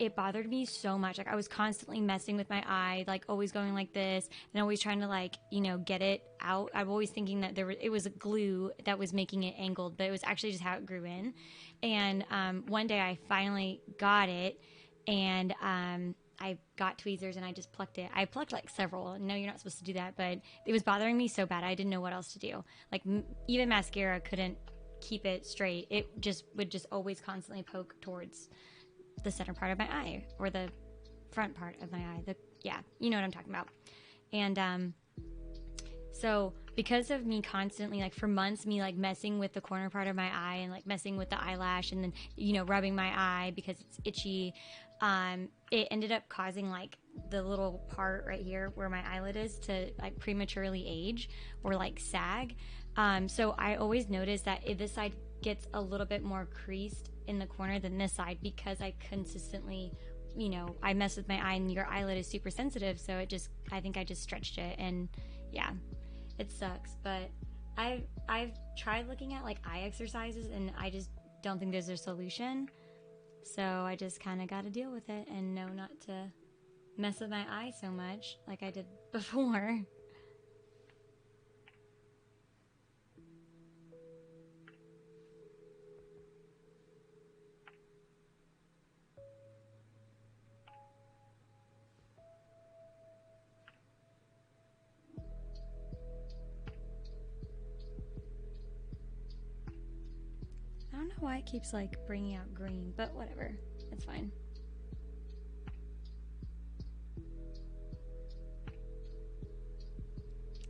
it bothered me so much. Like I was constantly messing with my eye, like always going like this and always trying to like, you know, get it out. I'm always thinking that it was a glue that was making it angled, but it was actually just how it grew in. And one day I finally got it, and I got tweezers and I just plucked it. I plucked like several. No, you're not supposed to do that, but it was bothering me so bad I didn't know what else to do. Like even mascara couldn't keep it straight. It would always constantly poke towards the center part of my eye, or the front part of my eye. Yeah, you know what I'm talking about. And so because of me constantly, like for months, me like messing with the corner part of my eye and like messing with the eyelash and then, you know, rubbing my eye because it's itchy, it ended up causing like the little part right here where my eyelid is to like prematurely age or like sag. So I always notice that if this side gets a little bit more creased in the corner than this side, because I consistently, you know, I mess with my eye, and your eyelid is super sensitive, so I think I just stretched it, and yeah, it sucks. But I've tried looking at like eye exercises, and I just don't think there's a solution, so I just kind of got to deal with it and know not to mess with my eye so much like I did before. I don't know why it keeps like bringing out green, but whatever, it's fine.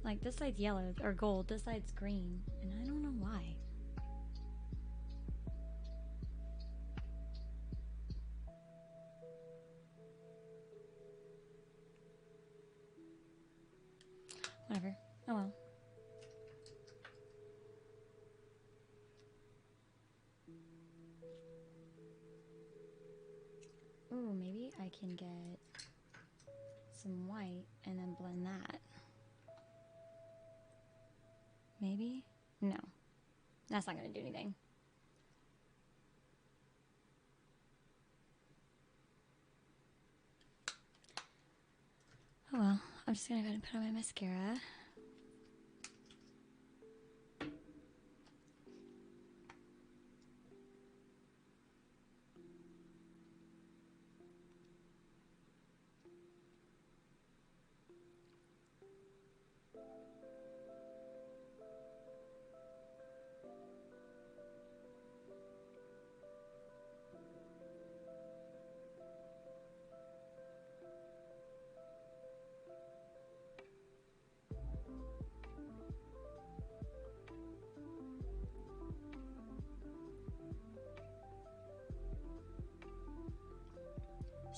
Like this side's yellow or gold, this side's green, and I don't know why. Whatever. Oh well. Ooh, maybe I can get some white and then blend that. Maybe? No. That's not going to do anything. Oh well, I'm just going to go ahead and put on my mascara.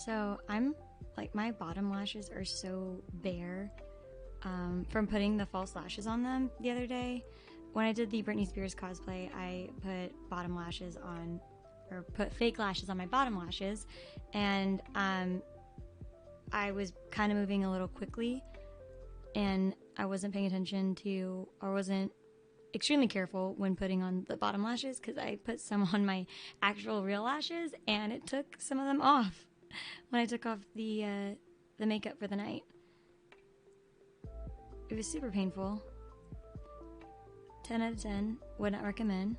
So I'm like, my bottom lashes are so bare from putting the false lashes on them the other day. When I did the Britney Spears cosplay, I put bottom lashes on, or put fake lashes on my bottom lashes, and I was kind of moving a little quickly, and I wasn't paying attention to, or wasn't extremely careful when putting on the bottom lashes, because I put some on my actual real lashes, and it took some of them off when I took off the makeup for the night. It was super painful 10 out of 10. Would not recommend.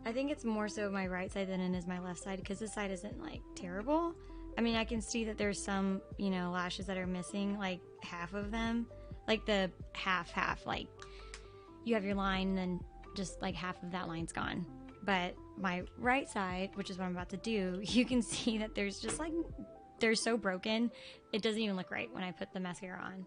I think it's more so my right side than it is my left side because this side isn't like terrible. I mean, I can see that there's some, you know, lashes that are missing, like half of them. Like the half, like you have your line and then just like half of that line's gone. But my right side, which is what I'm about to do, you can see that there's just like, they're so broken. It doesn't even look right when I put the mascara on.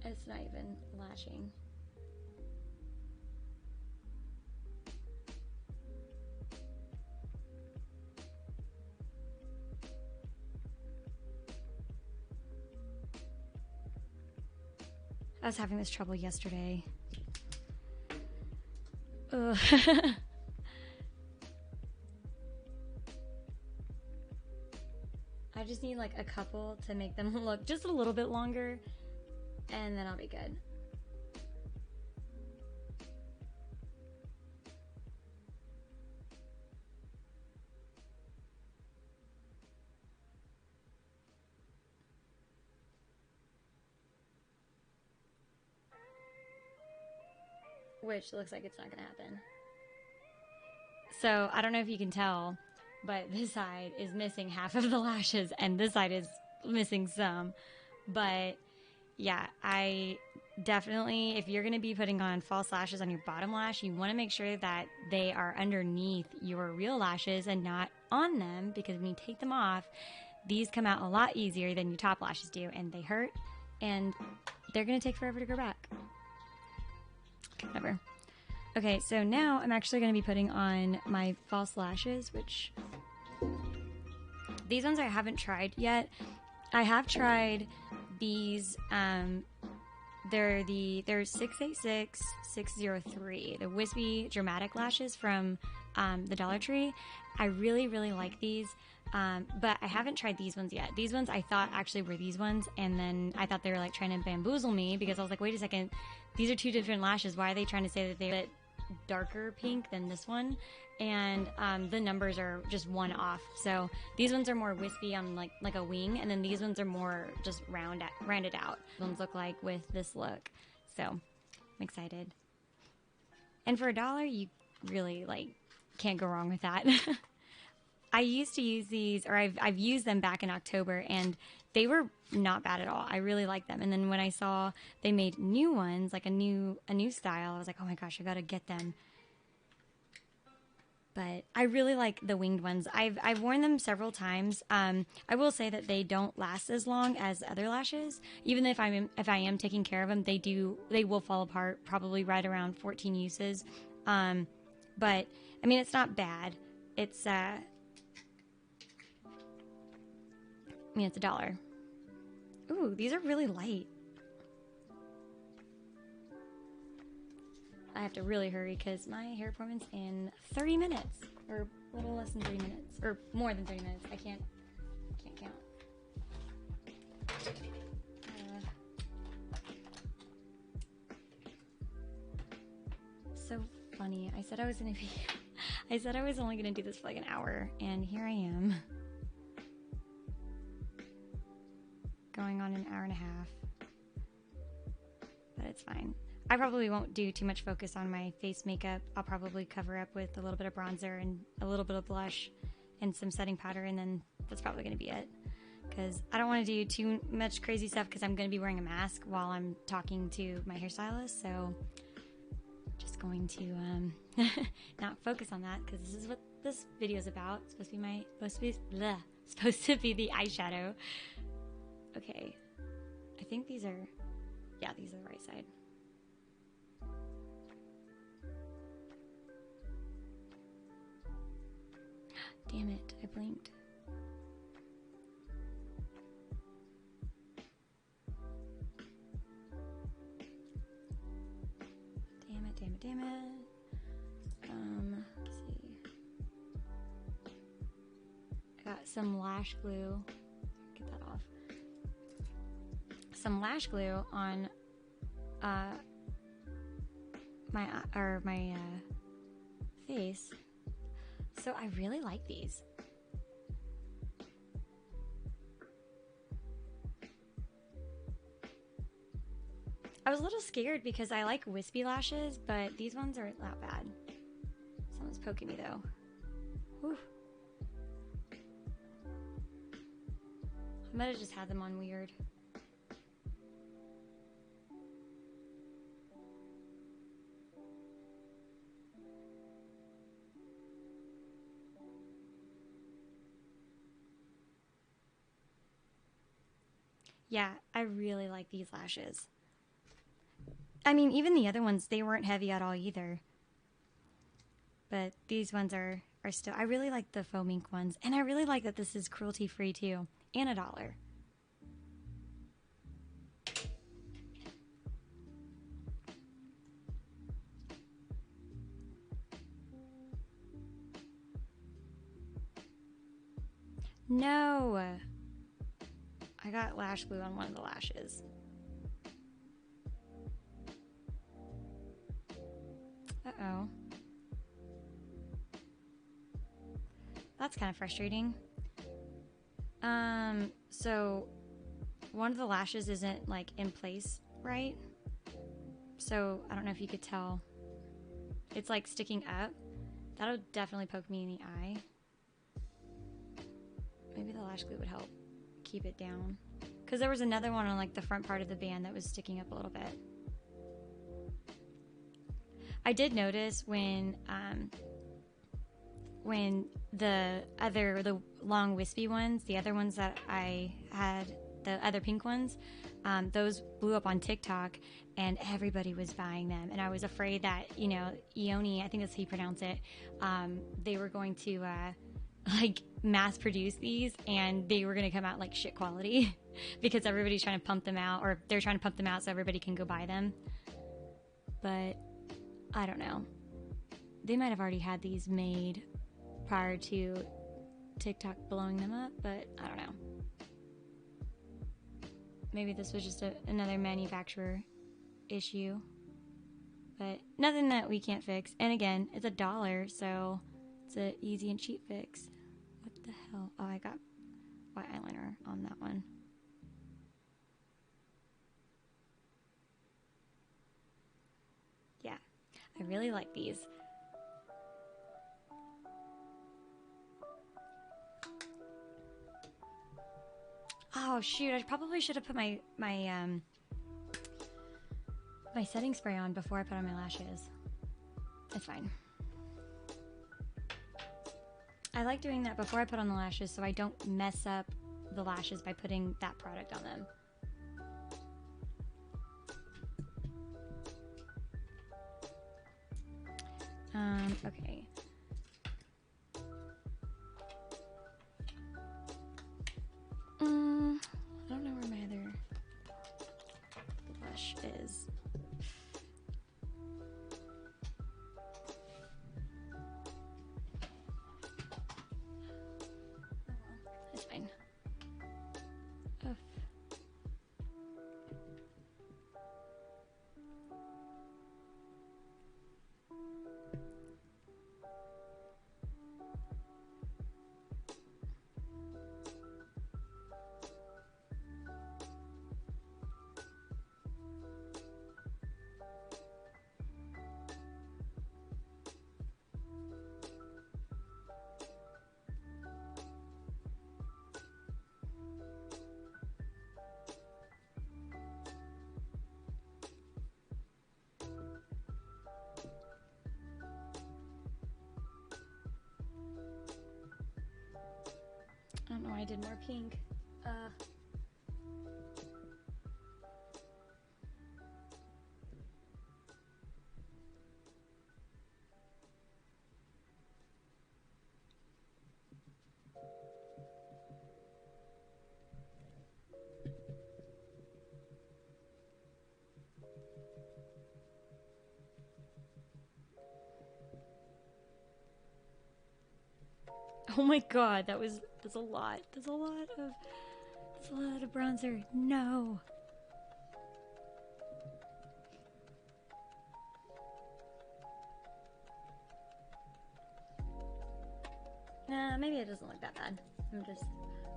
It's not even lashing. I was having this trouble yesterday. Ugh. I just need like a couple to make them look just a little bit longer, and then I'll be good. Which looks like it's not gonna happen. So I don't know if you can tell, but this side is missing half of the lashes and this side is missing some. But yeah, I definitely, if you're going to be putting on false lashes on your bottom lash, you want to make sure that they are underneath your real lashes and not on them, because when you take them off, these come out a lot easier than your top lashes do, and they hurt and they're going to take forever to grow back. Whatever. Okay, so now I'm actually going to be putting on my false lashes, which these ones I haven't tried yet. I have tried these, they're 686 603, the wispy dramatic lashes from the Dollar Tree. I really, really like these, but I haven't tried these ones yet. These ones I thought actually were these ones, and then I thought they were like trying to bamboozle me, because I was like, wait a second, these are two different lashes. Why are they trying to say that they're darker pink than this one? And the numbers are just one off. So these ones are more wispy on like a wing, and then these ones are more just rounded out. These ones look like with this look. So I'm excited. And for $1, you really can't go wrong with that. I used to use these, or I've used them back in October, and they were not bad at all. I really liked them. And then when I saw they made new ones, like a new style, I was like, oh my gosh, I gotta get them. But I really like the winged ones. I've worn them several times. I will say that they don't last as long as other lashes. Even if I am taking care of them, they will fall apart probably right around 14 uses. But I mean, it's not bad. It's it's $1. Ooh, these are really light. I have to really hurry because my hair appointment's in 30 minutes, or a little less than 30 minutes, or more than 30 minutes. I can't count. So funny. I said I was only gonna do this for like an hour, and here I am. Going on an hour and a half. But it's fine. I probably won't do too much focus on my face makeup. I'll probably cover up with a little bit of bronzer and a little bit of blush and some setting powder, and then that's probably going to be it. Because I don't want to do too much crazy stuff because I'm going to be wearing a mask while I'm talking to my hairstylist. So just going to not focus on that because this is what this video is about. It's supposed to be the eyeshadow. Okay, I think these are, yeah, these are the right side. Damn it, I blinked. Damn it. Let's see. I got some lash glue. Get that off. Some lash glue on my face. So I really like these. I was a little scared because I like wispy lashes, but these ones aren't that bad. Someone's poking me though. Whew. I might have just had them on weird. Yeah, I really like these lashes. I mean, even the other ones, they weren't heavy at all either. But these ones are still... I really like the faux mink ones. And I really like that this is cruelty-free too. And $1. No! I got lash glue on one of the lashes. Uh-oh. That's kind of frustrating. So one of the lashes isn't like in place, right? So I don't know if you could tell. It's like sticking up. That'll definitely poke me in the eye. Maybe the lash glue would help keep it down. Because there was another one on like the front part of the band that was sticking up a little bit. I did notice when the long wispy ones, the other ones that I had, the other pink ones, those blew up on TikTok and everybody was buying them. And I was afraid that, you know, Ioni, I think that's how you pronounce it, they were going to like mass produce these and they were going to come out like shit quality because everybody's trying to pump them out, or they're trying to pump them out so everybody can go buy them. But I don't know. They might have already had these made prior to TikTok blowing them up, but I don't know. Maybe this was just another manufacturer issue. But nothing that we can't fix. And again, it's $1, so it's an easy and cheap fix. What the hell? Oh, I got white eyeliner on that one. Yeah, I really like these. Oh shoot, I probably should have put my setting spray on before I put on my lashes. It's fine. I like doing that before I put on the lashes so I don't mess up the lashes by putting that product on them. Okay. I don't know where my other blush is. It's fine. Oof. need more pink. Oh my god, that's a lot. That's a lot of bronzer. No. Nah, maybe it doesn't look that bad. I'm just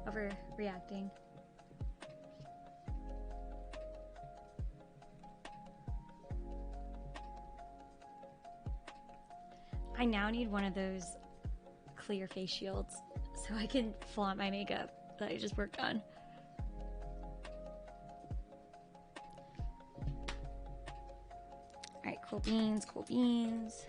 overreacting. I now need one of those clear face shields so I can flaunt my makeup that I just worked on. Alright, cool beans, cool beans.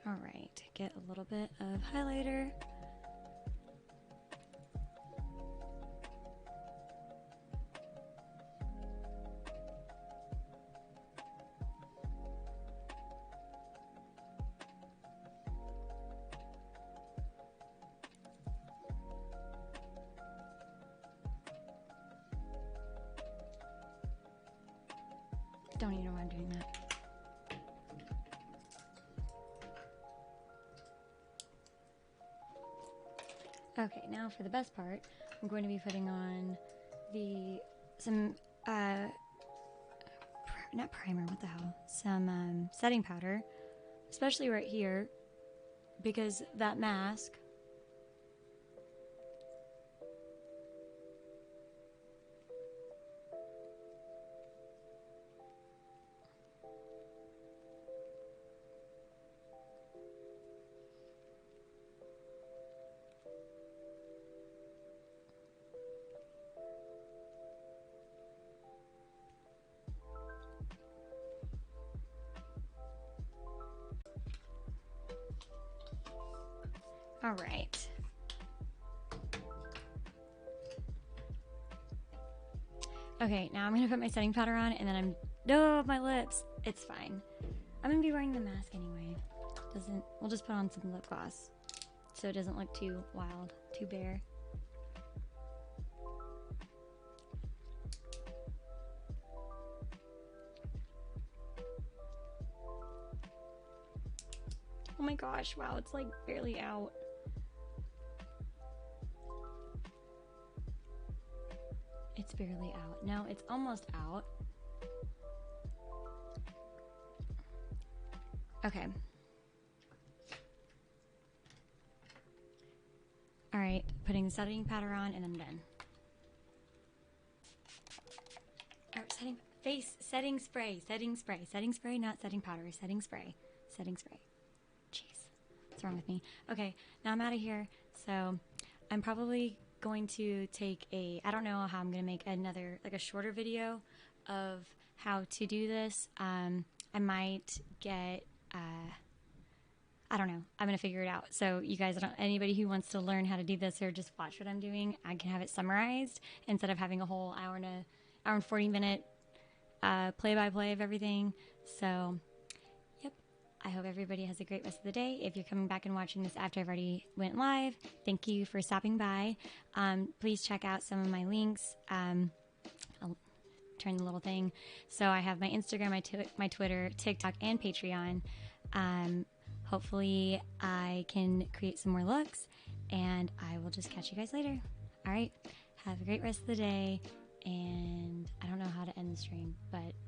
Alright, get a little bit of highlighter. Don't even know why I'm doing that. Okay, now for the best part, I'm going to be putting on some not primer, what the hell? Some setting powder, especially right here, because that mask. All right. Okay, now I'm gonna put my setting powder on, and then my lips. It's fine. I'm gonna be wearing the mask anyway. We'll just put on some lip gloss so it doesn't look too wild, too bare. Oh my gosh, wow, it's like barely out. It's barely out. No, it's almost out. Okay. Alright, putting the setting powder on and I'm done. Alright, setting spray, not setting powder, setting spray. Jeez, what's wrong with me? Okay, now I'm out of here, so I'm probably going to take I don't know how I'm going to make another, like a shorter video of how to do this. I might get, I don't know. I'm going to figure it out. So you guys, anybody who wants to learn how to do this or just watch what I'm doing, I can have it summarized instead of having a whole hour and 40-minute play-by-play of everything. So, yep. I hope everybody has a great rest of the day. If you're coming back and watching this after I've already went live, thank you for stopping by. Please check out some of my links. I'll turn the little thing. So I have my Instagram, my Twitter, TikTok, and Patreon. Hopefully I can create some more looks, and I will just catch you guys later. All right. Have a great rest of the day, and I don't know how to end the stream, but